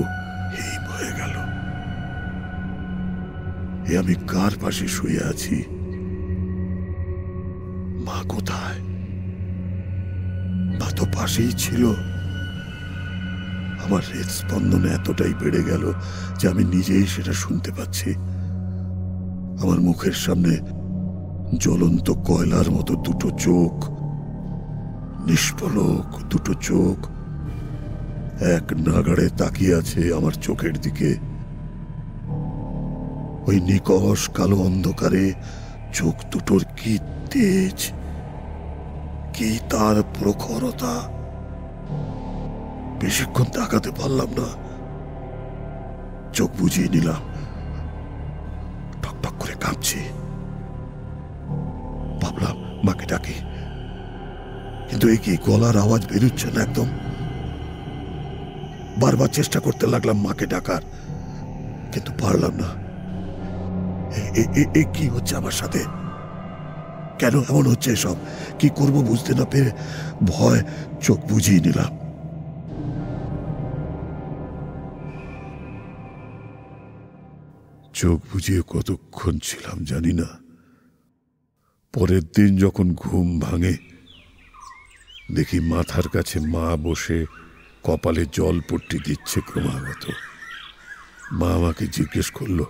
হিম হয়ে গেল। আমি কার পাশে শুয়ে আছি? মা কোথায়? মা তো পাশেই ছিল। আমার হৃদস্পন্দন এতটাই বেড়ে গেল যে আমি নিজেই সেটা শুনতে পাচ্ছি। আমার মুখের সামনে জ্বলন্ত কয়লার মতো দুটো চোখ, নিষ্পলক দুটো চোখ এক নাগাড়ে তাকিয়ে আছে আমার চোখের দিকে। ওই নিকষ কালো অন্ধকারে চোখ দুটোর কি তেজ, কি তার প্রখরতা! বেশিক্ষণ তাকাতে পারলাম না, চোখ বুজিয়ে নিলাম। টকটক করে কাঁপছি। ভাবলাম মাকে ডাকি, কিন্তু এই কি গলার আওয়াজ বেরোচ্ছে না একদম। বারবার চেষ্টা করতে লাগলাম মাকে ডাকার, কিন্তু পারলাম না। কি হচ্ছে আমার সাথে? কেন এমন হচ্ছে এসব? কি করব বুঝতে না পেরে ভয় চোখ বুজিয়ে নিলাম। চোখ বুজিয়ে কতক্ষণ ছিলাম জানি না। পরের দিন যখন ঘুম ভাঙে, দেখি মাথার কাছে মা বসে কপালে জল পট্টি দিচ্ছে ক্রমাগত। মা আমাকে জিজ্ঞেস করলো,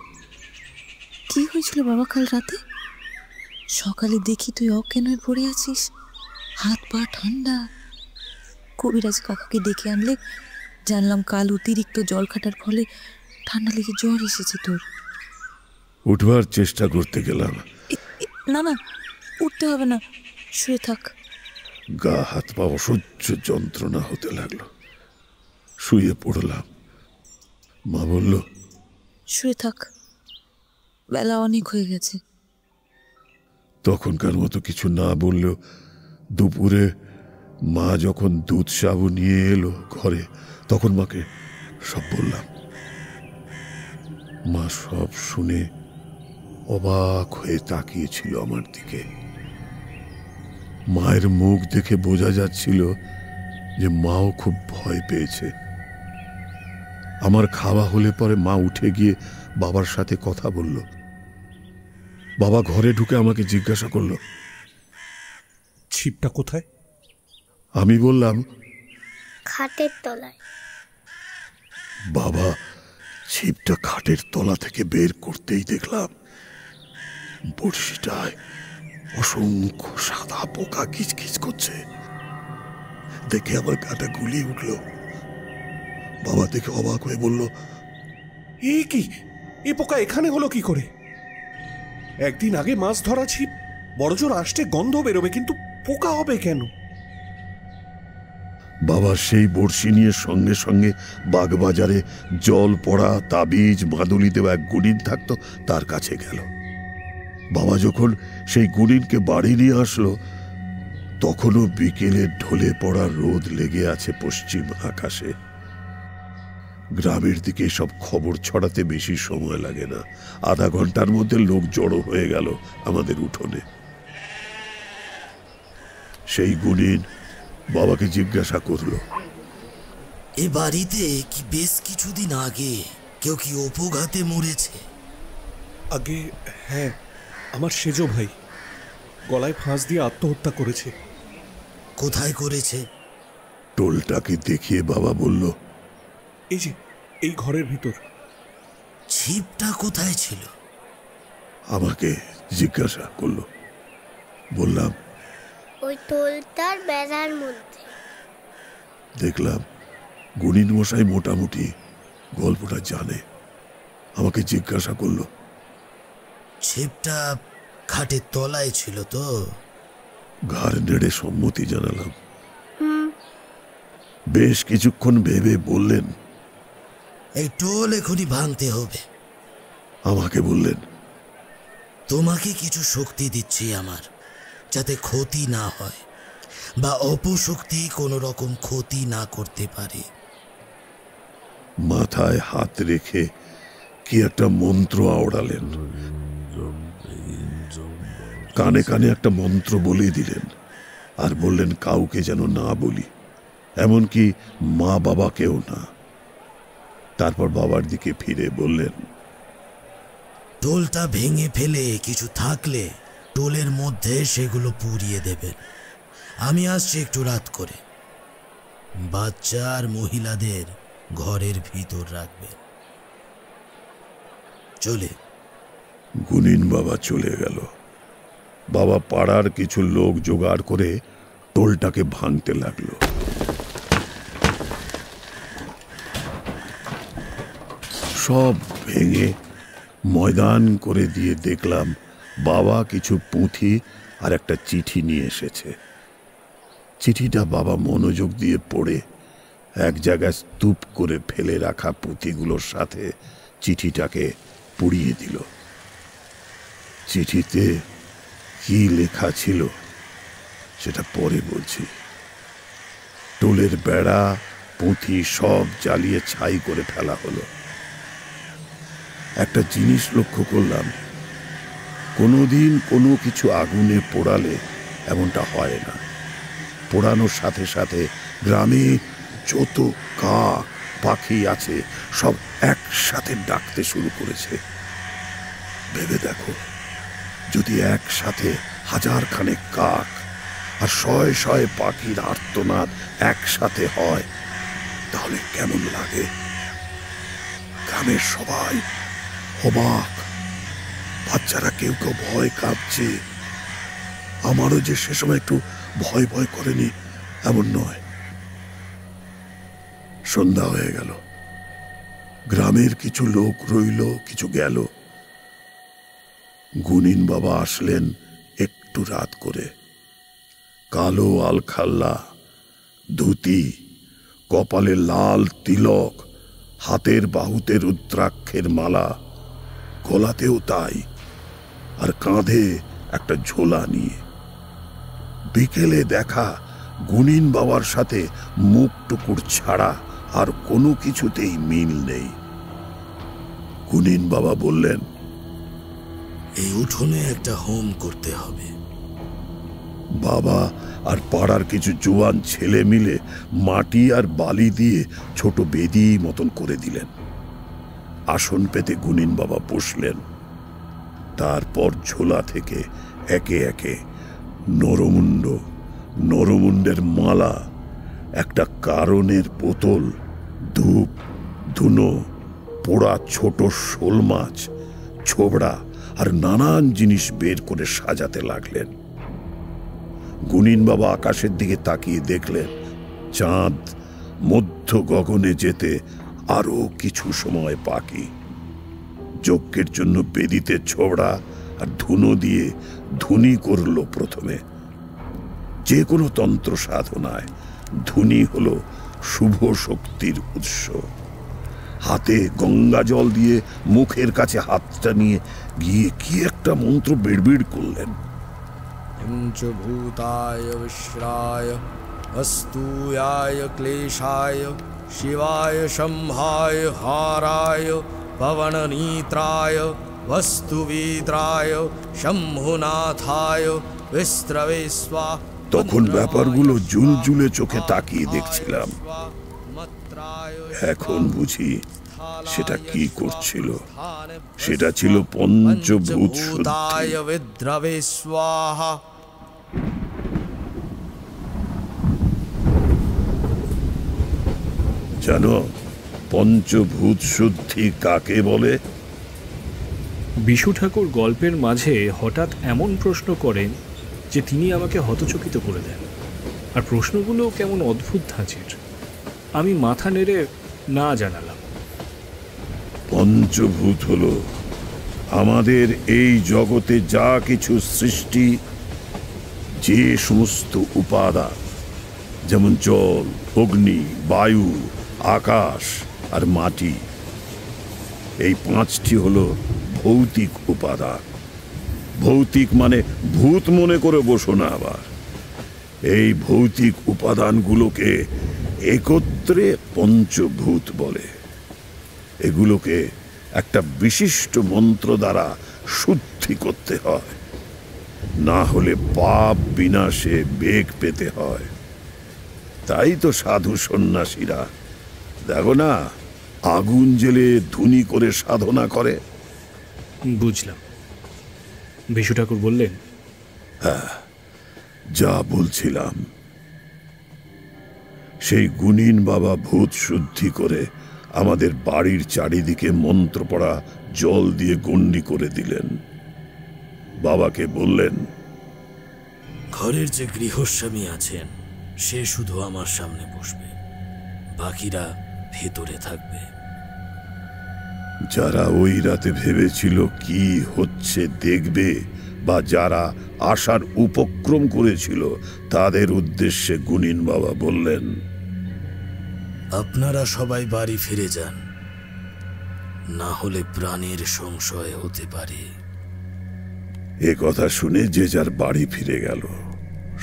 কি হয়েছিল বাবা কাল রাতে? সকালে দেখি তুই অজ্ঞান হয়ে পড়ে আছিস, হাত পা ঠান্ডা। কবিরাজ কাকাকে ডেকে আনলে জানলাম কাল অতিরিক্ত জল খাটার ফলে ঠান্ডা লেগে জ্বর এসেছে তোর। উঠবার চেষ্টা করতে গেলাম। না না, উঠতে হবে না, শুয়ে থাক। গা হাত পা অসহ্য যন্ত্রণা হতে লাগলো। শুয়ে পড়লাম। মা বলল, শুয়ে থাক, বেলা অনেক হয়ে গেছে। তখনকার মতো কিছু না বললেও দুপুরে মা যখন দুধ সাবু নিয়ে এলো ঘরে, তখন মাকে সব বললাম। মা সব শুনে অবাক হয়ে তাকিয়েছিল আমার দিকে। মায়ের মুখ দেখে বোঝা যাচ্ছিল যে মাও খুব ভয় পেয়েছে। আমার খাওয়া হলে পরে মা উঠে গিয়ে বাবার সাথে কথা বলল। বাবা ঘরে ঢুকে আমাকে জিজ্ঞাসা করলো, ছিপটা কোথায়? আমি বললাম, খাটের তলায়। বাবা ছিপটা খাটের তলা থেকে বের করতেই দেখলাম বড়শিটায় অসংখ্য সাদা পোকা কিচকিচ করছে। দেখে আমার গাটা গুলিয়ে উঠল। বাবা দেখে অবাক হয়ে বলল, এ কি, এ পোকা এখানে হলো কি করে? একদিন আগে মাছ ধরা ছিপ, বড়জোর আষ্টে গন্ধ বেরোবে, কিন্তু পোকা হবে কেন? বাবা সেই বড়শি নিয়ে সঙ্গে সঙ্গে বাগবাজারে জল পড়া তাবিজ মাদুলি দেওয়া এক গুণিন থাকতো, তার কাছে গেল। বাবা যখন সেই গুণিনকে বাড়ি নিয়ে আসলো, তখনও বিকেলের ঢলে পড়া রোদ লেগে আছে পশ্চিম আকাশে। গ্রামের দিকে সব খবর ছড়াতে বেশি সময় লাগে না। আধা ঘন্টার মধ্যে লোক জড়ো হয়ে গেল আমাদের উঠোনে। সেই গুণিন বাবাকে জিজ্ঞাসা করলো, এ বাড়িতে কি বেশ কিছুদিন আগে কেউ কি অপঘাতে মরেছে? আগে হ্যাঁ, আমার সেজো ভাই গলায় ফাঁস দিয়ে আত্মহত্যা করেছে। কোথায় করেছে? টোলটাকে দেখিয়ে বাবা বলল, এই যে এই ঘরের ভিতর। ছিপটা কোথায় ছিল? আমাকে জিজ্ঞাসা করলো। বললাম, ওই টোলটার বেড়ার মধ্যে। দেখলাম গুণিন মশাই মোটামুটি গল্পটা জানে। আমাকে জিজ্ঞাসা করলো, ছিপটা খাটের তলায় ছিল তো? ঘাড় নেড়ে সম্মতি জানালাম। বেশ কিছুক্ষণ ভেবে বললেন, এই টোল এখনই ভাঙতে হবে। আমাকে বললেন, তোমাকে কিছু শক্তি দিচ্ছি আমার, যাতে ক্ষতি না হয় বা অপশক্তি কোনো রকম ক্ষতি না করতে পারে। মাথায় হাত রেখে কি একটা মন্ত্র আওড়ালেন। কানে কানে একটা মন্ত্র বলে দিলেন আর বললেন কাউকে যেন না বলি, এমনকি মা বাবাকেও না। তারপর বাবার দিকে ফিরে বললেন, টোলটা ভেঙে ফেলে কিছু থাকলে টোলের মধ্যে সেগুলো পুড়িয়ে দেবেন। আমি আসছি একটু রাত করে। বাচ্চা আর মহিলাদের ঘরের ভিতর রাখবেন। চলে। গুনিন বাবা চলে গেল। বাবা পাড়ার কিছু লোক জোগাড় করে টোলটাকে ভাঙতে লাগলো। সব ভেঙে ময়দান করে দিয়ে দেখলাম বাবা কিছু পুঁথি আর একটা চিঠি নিয়ে এসেছে। চিঠিটা বাবা মনোযোগ দিয়ে পড়ে এক জায়গায় স্তূপ করে ফেলে রাখা পুঁথিগুলোর সাথে চিঠিটাকে পুড়িয়ে দিল। চিঠিতে কি লেখা ছিল সেটা পরে বলছি। টোলের বেড়া পুঁথি সব জ্বালিয়ে ছাই করে ফেলা হলো। একটা জিনিস লক্ষ্য করলাম, কোনোদিন কোনো কিছু আগুনে পোড়ালে এমনটা হয় না। পোড়ানোর সাথে সাথে গ্রামে যত কাক পাখি আছে সব একসাথে ডাকতে শুরু করেছে। ভেবে দেখো, যদি একসাথে 1000 খানেক কাক আর 100 100 পাখির আর্তনাদ একসাথে হয় তাহলে কেমন লাগে। গ্রামের সবাই অবাক, বাচ্চারা কেউ কেউ ভয় কাঁপছে। আমারও যে সে সময় একটু ভয় ভয় করেনি এমন নয়। সন্ধ্যা হয়ে গেল। গ্রামের কিছু লোক রইল, কিছু গেল। গুনিন বাবা আসলেন একটু রাত করে। কালো আলখাল্লা, ধুতি, কপালে লাল তিলক, হাতের বাহুতে রুদ্রাক্ষের মালা, গলাতেও তাই, আর কাঁধে একটা ঝোলা নিয়ে। বিকেলে দেখা গুনিন বাবার সাথে মুখ টুকুর ছাড়া আর কোনো কিছুতেই মিল নেই। গুনিন বাবা বললেন, এই উঠোনে একটা হোম করতে হবে। বাবা আর পাড়ার কিছু জোয়ান ছেলে মিলে মাটি আর বালি দিয়ে ছোট বেদি মতন করে দিলেন। আসন পেতে গুনিন বাবা বসলেন। তারপর ঝোলা থেকে একে একে নরমুণ্ডের মালা, একটা কারণের বোতল, ধূপ ধুনো, পোড়া ছোট শোল মাছ, ছোবড়া আর নানান জিনিস বের করে সাজাতে লাগলেন। গুনিন বাবা আকাশের দিকে তাকিয়ে দেখলেন চাঁদ মধ্য গগনে যেতে আরো কিছু সময় বাকি। যজ্ঞের জন্য বেদিতে ছোবড়া আর ধুনো দিয়ে ধুনি করল প্রথমে। যে কোনো তন্ত্র সাধনায় ধুনি হলো শুভ শক্তির উৎস। হাতে গঙ্গা জল দিয়ে মুখের কাছে হাতটা নিয়ে গিয়ে কি একটা মন্ত্র বিড়বিড় করলেন। পঞ্চভূতায় বিশ্রায় অস্তুয়ায় ক্লেশায় শিবায় শম্ভায় হারায় পবননীত্রায় বস্তুবিদ্রায় শম্ভুনাথায় বিস্রবে স্বা। তখন ব্যাপারগুলো জুলজুলে চোখে তাকিয়ে দেখছিলাম। এখন বুঝি সেটা কি করছিল। সেটা ছিল পঞ্চভূত বিদ্রবে স্বাহা। জানো পঞ্চভূত শুদ্ধি কাকে বলে? বিশু ঠাকুর গল্পের মাঝে হঠাৎ এমন প্রশ্ন করেন যে তিনি আমাকে হতচকিত করে দেন। আর প্রশ্নগুলো কেমন অদ্ভুত ধাঁচের। আমি মাথা নেড়ে না জানালাম। পঞ্চভূত হলো আমাদের এই জগতে যা কিছু সৃষ্টি, যে সমস্ত উপাদান, যেমন জল, অগ্নি, বায়ু, আকাশ আর মাটি, এই 5টি হলো ভৌতিক উপাদান। ভৌতিক মানে ভূত মনে করে বসো না আবার। এই ভৌতিক উপাদানগুলোকে একত্রে পঞ্চভূত বলে। এগুলোকে একটা বিশিষ্ট মন্ত্র দ্বারা শুদ্ধি করতে হয়, না হলে পাপ বিনাশে বেগ পেতে হয়। তাই তো সাধু সন্ন্যাসীরা দেখো না আগুন জেলে ধুনি করে সাধনা করে। বুঝলাম। বিশু ঠাকুর বললেন, যা বলছিলাম, সেই গুণিন বাবা ভূত শুদ্ধি করে আমাদের বাড়ির চারিদিকে মন্ত্র পড়া জল দিয়ে গণ্ডি করে দিলেন। বাবাকে বললেন, ঘরের যে গৃহস্বামী আছেন সে শুধু আমার সামনে বসবে, বাকিরা ভেতরে থাকবে। যারা ওই রাতে ভেবেছিল কি হচ্ছে দেখবে বা যারা আসার উপক্রম করেছিল তাদের উদ্দেশ্যে গুণিন বাবা বললেন, আপনারা সবাই বাড়ি ফিরে যান, না হলে প্রাণের সংশয় হতে পারে। এ কথা শুনে যে যার বাড়ি ফিরে গেল।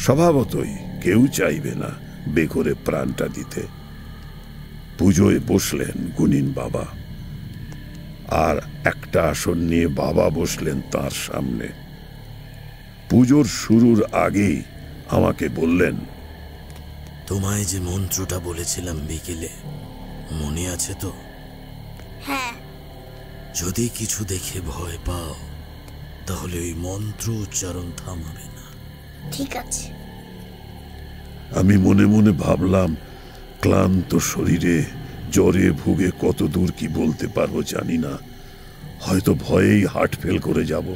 স্বভাবতই কেউ চাইবে না বেঘরে প্রাণটা দিতে। পুজোয় বসলেন গুণিন বাবা, আর একটা আসন নিয়ে বাবা বসলেন তার সামনে। পুজোর শুরুর আগেই আমাকে বললেন, তোমায় যে মন্ত্রটা বলেছিলাম বিকেলে, মনে আছে তো? হ্যাঁ। যদি কিছু দেখে ভয় পাও তাহলে ওই মন্ত্র উচ্চারণ থামাবে না। ঠিক আছে। আমি মনে মনে ভাবলাম, ক্লান্ত শরীরে জ্বরে ভুগে কত দূর কি বলতে পারবো জানি না, হয়তো ভয়েই হার্ট ফেল করে যাব।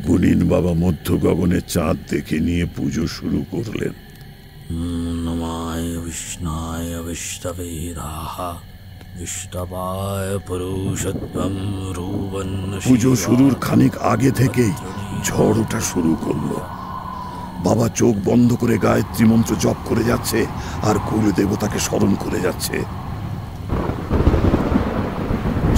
গুণিন বাবা মধ্য গগনে চাঁদ দেখে নিয়ে পুজো শুরু করলেন। নমায় বিষ্ণায় বিষ্ণবে রাহা বিষ্ণবায় পুরুষোত্তম রূপন। পুজো শুরুর খানিক আগে থেকেই ঝড় ওঠা শুরু করলো। বাবা চোখ বন্ধ করে গায়ত্রী মন্ত্র জপ করে যাচ্ছে আর কুল দেবতাকে স্মরণ করে যাচ্ছে।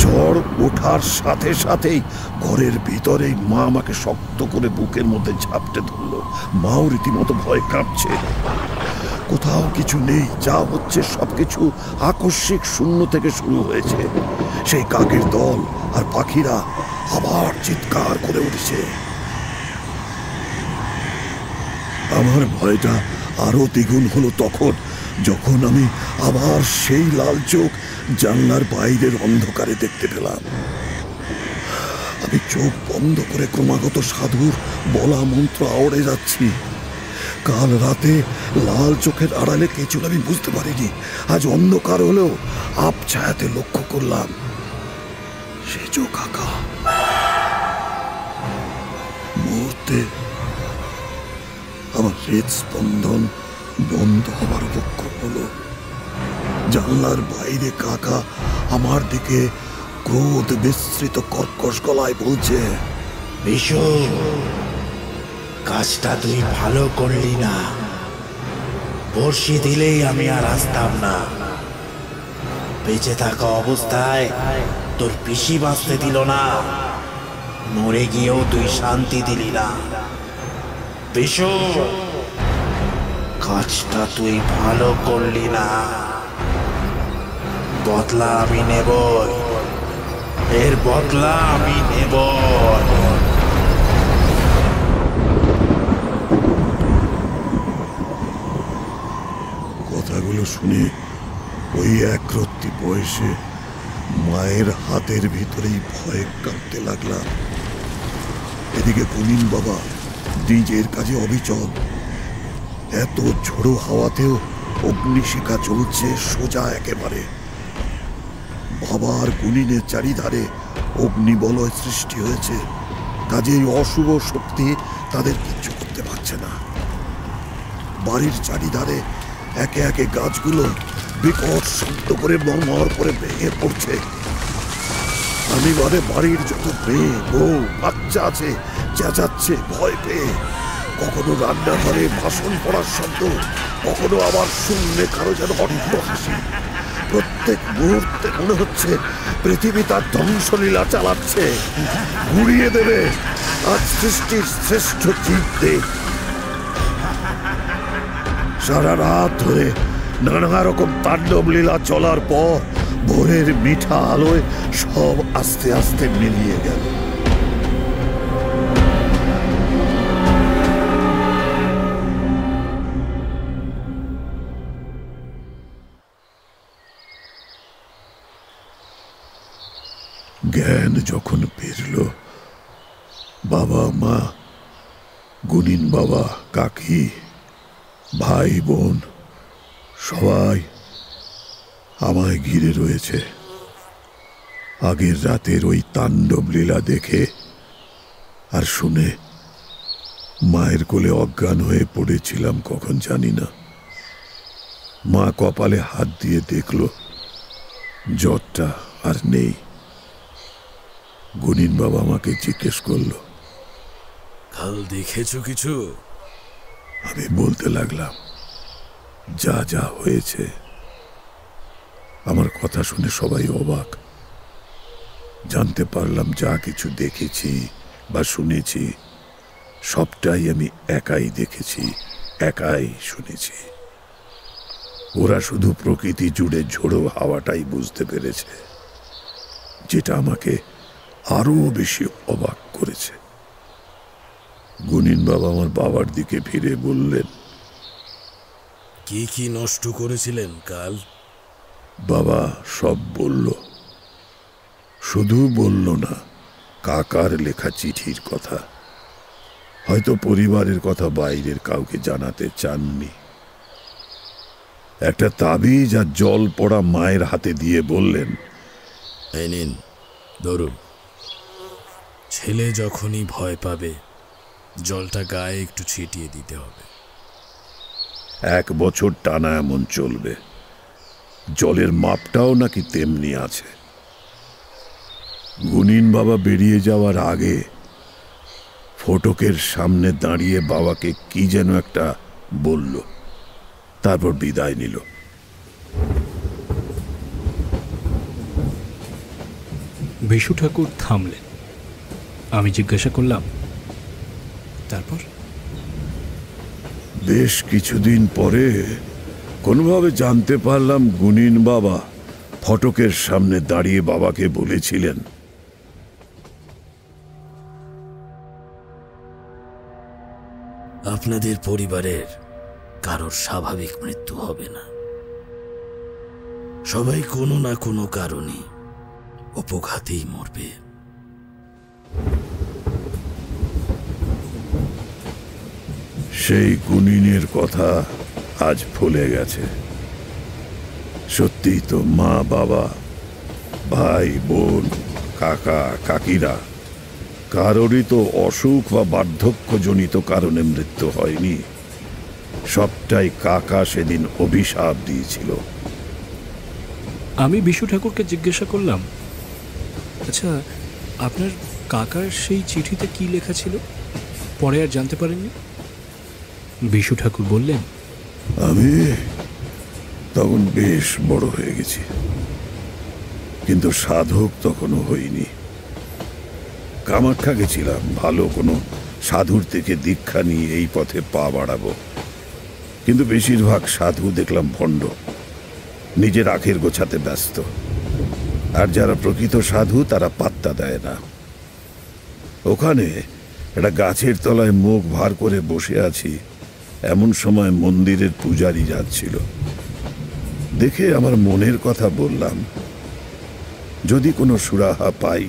ঝড় ওঠার সাথে সাথেই ঘরের ভিতরেই মা আমাকে শক্ত করে বুকের মধ্যে ঝাপটে ধরলো। মাও রীতিমতো ভয় কাঁপছে। কোথাও কিছু নেই, যা হচ্ছে সবকিছু আকস্মিক শূন্য থেকে শুরু হয়েছে। সেই কাকের দল আর পাখিরা আবার চিৎকার করে উঠেছে। আমার ভয়টা আরো দ্বিগুণ হলো তখন, যখন আমি আবার সেই লাল চোখ জানলার বাইরের অন্ধকারে দেখতে পেলাম। আমি চোখ বন্ধ করে ক্রমাগত সাধুর বলা মন্ত্র আওড়ে যাচ্ছি। কাল রাতে লাল চোখের আড়ালে কে ছিল আমি বুঝতে পারিনি। আজ অন্ধকার হলেও আবছায়াতে লক্ষ্য করলাম সেজো কাকা। মুহূর্তে আমার হৃদস্পন্দন বন্ধ হবার উপক্রম হলো। জানলার বাইরে কাকা আমার দিকে ক্রোধ বিস্তৃত কর্কশ গলায় বলছে, বিশু, কাজটা তুই ভালো করলি না। বর্ষি দিলেই আমি আর আসতাম না। বেঁচে থাকা অবস্থায় তোর পিসি বাঁচতে দিল না, মরে গিয়েও তুই শান্তি দিলি না। বিশু, কাজটা তুই ভালো করলি না। বদলা আমি নেব, এর বদলা আমি নেব। কথাগুলো শুনে ওই একরত্তি বয়সে মায়ের হাতের ভিতরেই ভয়ে কাঁপতে লাগলাম। এদিকে গুণিন বাবা নিজের কাজে অবিচল। এত ঝোড়ো হাওয়াতেও অগ্নিশিখা চলছে সোজা একেবারে। বাবার গুণিনের চারিধারে অগ্নিবলয় সৃষ্টি হয়েছে, কাজেই অশুভ শক্তি তাদের কিচ্ছু করতে পারছে না। বাড়ির চারিধারে একে একে গাছগুলো বিকট শব্দ করে মরমর করে ভেঙে পড়ছে। আমি বাড়ির যত মেয়ে বউ বাচ্চা আছে চেঁচাচ্ছে ভয় পেয়ে। কখনো রান্নাঘরে বাসন পড়ার শব্দ, কখনো আবার শূন্যে কারো যেন অট্ট হাসি। প্রত্যেক মুহূর্তে মনে হচ্ছে পৃথিবী তার ধ্বংসলীলা চালাচ্ছে, ঘুরিয়ে দেবে আজ সৃষ্টির শ্রেষ্ঠ জীবদের। সারা রাত ধরে নানা রকম তাণ্ডব লীলা চলার পর ভোরের মিঠা আলোয় সব আস্তে আস্তে মিলিয়ে গেল। জ্ঞান যখন ফিরল, বাবা মা, গুনিন বাবা, কাকি, ভাই বোন সবাই আমায় ঘিরে রয়েছে। আগের রাতের ওই তাণ্ডব লীলা দেখে আর শুনে মায়ের কোলে অজ্ঞান হয়ে পড়েছিলাম কখন জানি না। মা কপালে হাত দিয়ে দেখল জ্বরটা আর নেই। গুনিন বাবা আমাকে জিজ্ঞেস করল, কাল দেখেছো কিছু? আমি বলতে লাগলাম যা যা হয়েছে। আমার কথা শুনে সবাই অবাক। জানতে পারলাম যা কিছু দেখেছি বা শুনেছি সবটাই আমি একাই দেখেছি, একাই শুনেছি। ওরা শুধু প্রকৃতি জুড়ে ঝোড়ো হাওয়াটাই বুঝতে পেরেছে, যেটা আমাকে আরো বেশি অবাক করেছে। গুনিন বাবা আমার বাবার দিকে ফিরে বললেন, কি কি নষ্ট করেছিলেন কাল? বাবা সব বলল। শুধু বলল না, কাকার লেখা চিঠির কথা। হয়তো পরিবারের কথা বাইরের কাউকে জানাতে চাননি। একটা তাবিজ আর জল পড়া মায়ের হাতে দিয়ে বললেন, এই নিন ধরুন, ছেলে যখনই ভয় পাবে জলটা গায়ে একটু ছিটিয়ে দিতে হবে। 1 বছর টানা এমন চলবে। জলের মাপটাও নাকি তেমনি আছে। গুনিন বাবা বেরিয়ে যাওয়ার আগে ফটকের সামনে দাঁড়িয়ে বাবাকে কি যেন একটা বলল, তারপর বিদায় নিল। বিশু ঠাকুর থামলেন। আমি জিজ্ঞাসা করলাম, তারপর? বেশ কিছুদিন পরে কোনোভাবে জানতে পারলাম গুনিন বাবা ফটকের সামনে দাঁড়িয়ে বাবাকে বলেছিলেন, আপনাদের পরিবারের কারোর স্বাভাবিক মৃত্যু হবে না। সবাই কোনো না কোনো কারণে অপঘাতেই মরবে। সেই গুনিনের কথা আজ ভুলে গেছে। সত্যিই তো মা বাবা, ভাই বোন, কাকা কাকিরা কারোরই তো অসুখ বা বার্ধক্যজনিত কারণে মৃত্যু হয়নি। সবটাই কাকা সেদিন অভিশাপ দিয়েছিল। আমি বিশু ঠাকুরকে জিজ্ঞাসা করলাম, আচ্ছা আপনার কাকার সেই চিঠিতে কি লেখা ছিল? পরে আর জানতে পারেননি? বিশু ঠাকুর বললেন, আমি তখন বেশ বড় হয়ে গেছি, কিন্তু সাধক তখনও হইনি। কামাখ্যা গেছিলাম ভালো কোনো সাধুর থেকে দীক্ষা নিয়ে এই পথে পা বাড়াবো, কিন্তু বেশিরভাগ সাধু দেখলাম ভণ্ড, নিজের আখের গোছাতে ব্যস্ত। আর যারা প্রকৃত সাধু তারা পাত্তা দেয় না। ওখানে একটা গাছের তলায় মুখ ভার করে বসে আছি, এমন সময় মন্দিরের পূজারি যাচ্ছিল। দেখে আমার মনের কথা বললাম, যদি কোনো সুরাহা পাই।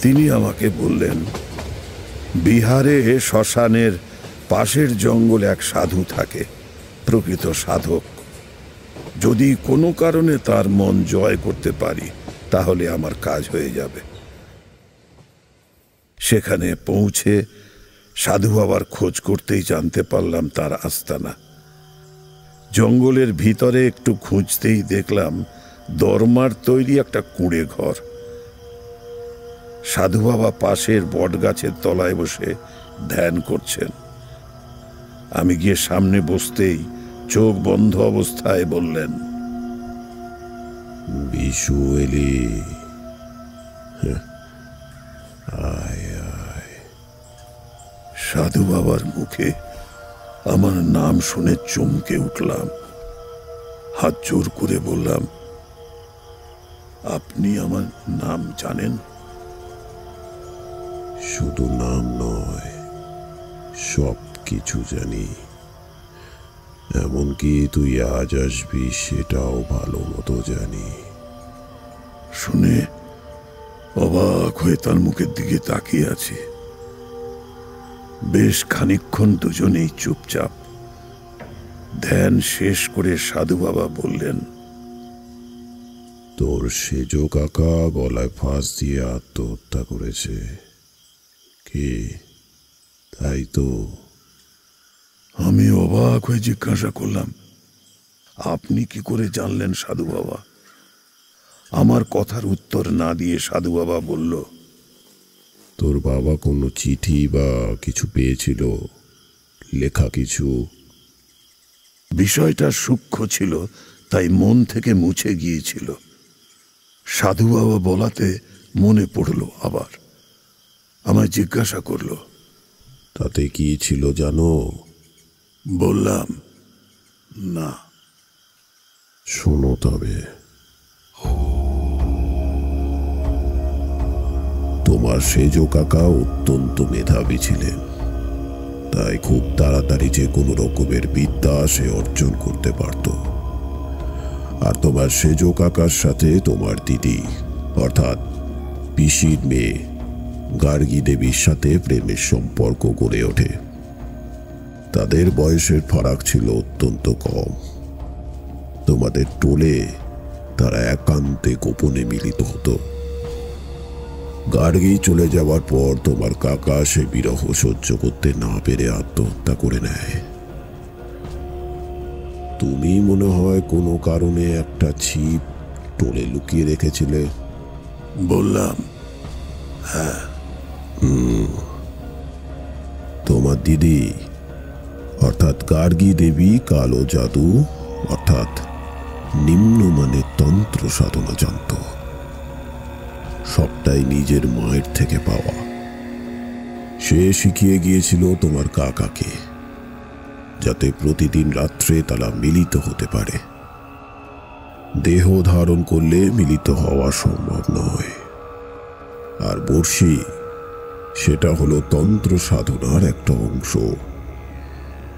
তিনি আমাকে বললেন, বিহারে শ্মশানের পাশের জঙ্গলে এক সাধু থাকে, প্রকৃত সাধক। যদি কোনো কারণে তার মন জয় করতে পারি তাহলে আমার কাজ হয়ে যাবে। সেখানে পৌঁছে সাধু বাবার খোঁজ করতেই জানতে পারলাম তার আস্তানা। জঙ্গলের ভিতরে একটু খুঁজতেই দেখলাম দরমার তৈরি একটা কুঁড়ে ঘর। সাধু বাবা পাশের বটগাছের তলায় বসে ধ্যান করছেন। আমি গিয়ে সামনে বসতেই চোখ বন্ধ অবস্থায় বললেন, বিশু এলি, আয় আয়। সাধু বাবার মুখে আমার নাম শুনে চমকে উঠলাম। হাত জোর করে বললাম, আপনি আমার নাম জানেন? শুধু নাম নয়, সব কিছু জানি। এমনকি তুই আজ আসবি সেটাও ভালো মতো জানি। শুনে অবাক হয়ে তার মুখের দিকে তাকিয়ে আছি। বেশ খানিকক্ষণ দুজনেই চুপচাপ। ধ্যান শেষ করে সাধু বাবা বললেন, তোর সেজ কাকা গলায় ফাঁস দিয়ে আত্মহত্যা করেছে। কি তাই তো? আমি অবাক হয়ে জিজ্ঞাসা করলাম, আপনি কি করে জানলেন সাধু বাবা? আমার কথার উত্তর না দিয়ে সাধু বাবা বলল, তোর বাবা কোনো চিঠি বা কিছু পেয়েছিল, লেখা কিছু? বিষয়টা সূক্ষ্ম ছিল, তাই মন থেকে মুছে গিয়েছিল। সাধু বাবা বলাতে মনে পড়ল আবার। আমায় জিজ্ঞাসা করল, তাতে কি ছিল জানো? বললাম, না। শোনো তবে। তোমার সেজ কাকা অত্যন্ত মেধাবী ছিলেন, তাই খুব তাড়াতাড়ি যে কোনো রকমের বিদ্যা সে অর্জন করতে পারত। আর তোমার সেজ কাকার সাথে তোমার দিদি অর্থাৎ পিসির মেয়ে গার্গী দেবীর সাথে প্রেমের সম্পর্ক গড়ে ওঠে। তাদের বয়সের ফারাক ছিল অত্যন্ত কম। তোমাদের টোলে তারা একান্তে গোপনে মিলিত হতো। গার্গী চলে যাওয়ার পর তোমার কাকা সে বিরহ সহ্য করতে না পেরে আত্মহত্যা করে নেয়। তুমি মনে হয় কোনো কারণে একটা ছিপ টোলে লুকিয়ে রেখেছিলে। বললাম, হ্যাঁ। তোমার দিদি অর্থাৎ গার্গী দেবী কালো জাদু অর্থাৎ নিম্নমানের তন্ত্র সাধনা জানত। সবটাই নিজের মায়ের থেকে পাওয়া। সে শিখিয়ে গিয়েছিল তোমার কাকাকে, যাতে প্রতিদিন রাত্রে তারা মিলিত হতে পারে। দেহ ধারণ করলে মিলিত হওয়া সম্ভব নয়। আর বর্ষি, সেটা হলো তন্ত্র সাধনার একটা অংশ।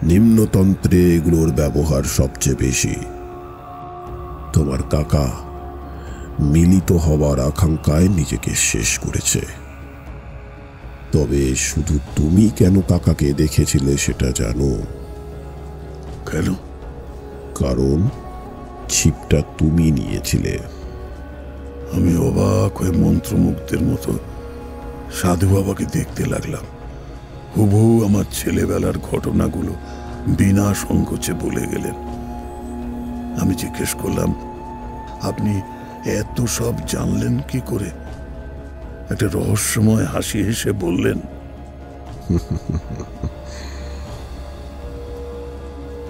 নিম্নতন্ত্রে এগুলোর ব্যবহার সবচেয়ে বেশি। তোমার কাকা মিলিত হওয়ার আকাঙ্ক্ষায় নিজেকে শেষ করেছে। তবে শুধু তুমি কেন কাকাকে দেখেছিলে সেটা জানো? কেন? কারণ ছিপটা তুমি নিয়েছিলে। আমি অবাক হয়ে মন্ত্রমুগ্ধের মতো সাধু বাবাকে দেখতে লাগলাম। হুবহু আমার ছেলেবেলার ঘটনাগুলো বিনা সংকোচে বলে গেলেন। আমি জিজ্ঞেস করলাম, আপনি এত সব জানলেন কি করে? একটা রহস্যময় হাসি হেসে বললেন,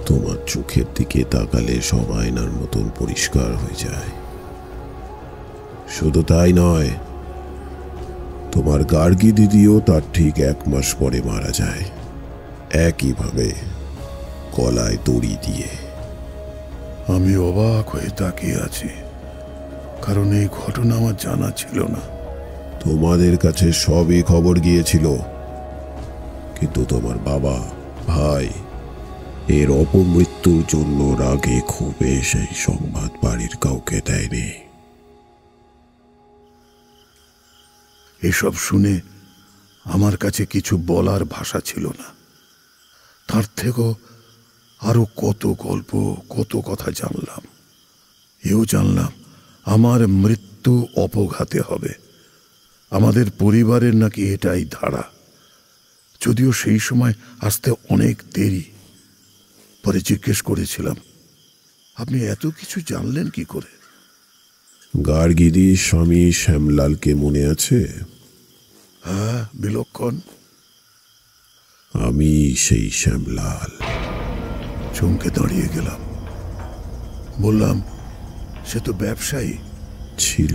তোমার চোখের দিকে তাকালে সব আয়নার মতন পরিষ্কার হয়ে যায়। শুধু তাই নয়, তোমার গার্গী দিদিও তার ঠিক 1 মাস পরে মারা যায়, একইভাবে গলায় দড়ি দিয়ে। আমি অবাক হয়ে তাকিয়ে আছি, কারণ এই ঘটনা আমার জানা ছিল না। তোমাদের কাছে সবই খবর গিয়েছিল, কিন্তু তোমার বাবা, ভাই এর অপমৃত্যুর জন্য রাগে ক্ষোভে সেই সংবাদ বাড়ির কাউকে দেয়নি। এসব শুনে আমার কাছে কিছু বলার ভাষা ছিল না। তার থেকেও আরো কত গল্প, কত কথা জানলাম। এও জানলাম আমার মৃত্যু অপঘাতে হবে। আমাদের পরিবারের নাকি এটাই ধারা, যদিও সেই সময় আসতে অনেক দেরি। পরে জিজ্ঞেস করেছিলাম, আপনি এত কিছু জানলেন কি করে? গার্গীদির স্বামী শ্যামলালকে মনে আছে? হ্যাঁ, বিলক্ষণ। আমি সেই শ্যামলাল। চমকে দাঁড়িয়ে গেলাম। বললাম, সে তো ব্যবসায়ী ছিল।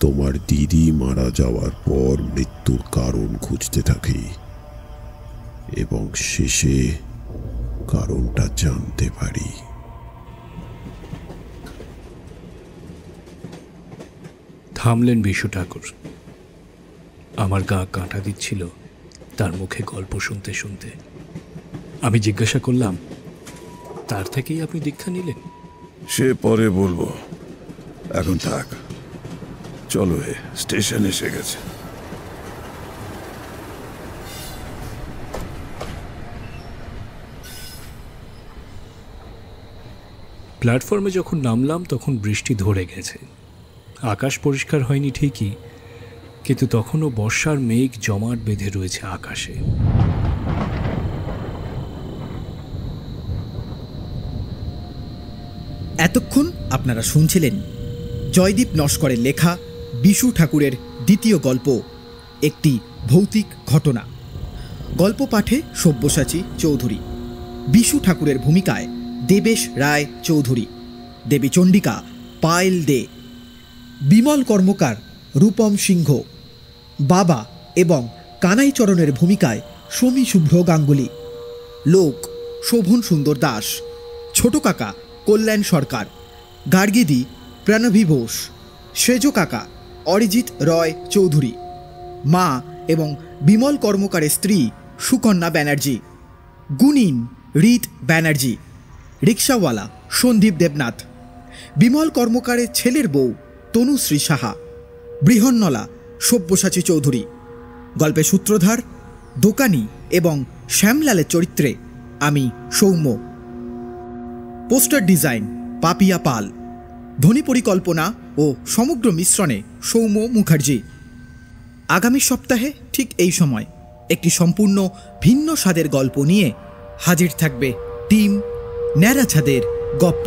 তোমার দিদি মারা যাওয়ার পর মৃত্যুর কারণ খুঁজতে থাকি এবং শেষে কারণটা জানতে পারি। থামলেন বিশু ঠাকুর। আমার গা কাঁটা দিচ্ছিল তার মুখে গল্প শুনতে শুনতে। আমি জিজ্ঞাসা করলাম, তার থেকেই আপনি দীক্ষা নিলেন? সে পরে বলবো, এখন থাক, চলো, স্টেশন এসে গেছে। প্ল্যাটফর্মে যখন নামলাম তখন বৃষ্টি ধরে গেছে। আকাশ পরিষ্কার হয়নি ঠিকই, কিন্তু তখনও বর্ষার মেঘ জমাট বেঁধে রয়েছে আকাশে। এতক্ষণ আপনারা শুনছিলেন জয়দীপ নস্করের লেখা বিশু ঠাকুরের দ্বিতীয় গল্প, একটি ভৌতিক ঘটনা। গল্প পাঠে সব্যসাচী চৌধুরী, বিশু ঠাকুরের ভূমিকায় দেবেশ রায় চৌধুরী, দেবী চণ্ডিকা পায়েল দে, বিমল কর্মকার রূপম সিংহ, বাবা এবং কানাইচরণের ভূমিকায় সমী শুভ্র গাঙ্গুলি, লোক শোভন সুন্দর দাস, ছোট কাকা কল্যাণ সরকার, গার্গিদি প্রণভী বোস, সেজ কাকা অরিজিৎ রয় চৌধুরী, মা এবং বিমল কর্মকারের স্ত্রী সুকন্যা ব্যানার্জি, গুণিন রীত ব্যানার্জি, রিক্সাওয়ালা সন্দীপ দেবনাথ, বিমল কর্মকারের ছেলের বউ তনুশ্রী সাহা, বৃহন্নলা সব্যসাচী চৌধুরী। গল্পের সূত্রধার দোকানি এবং শ্যামলালের চরিত্রে আমি সৌম্য। পোস্টার ডিজাইন পাপিয়া পাল, ধ্বনি পরিকল্পনা ও সমগ্র মিশ্রণে সৌম্য মুখার্জি। আগামী সপ্তাহে ঠিক এই সময় একটি সম্পূর্ণ ভিন্ন স্বাদের গল্প নিয়ে হাজির থাকবে টিম ন্যাড়া ছাদের গপ্প।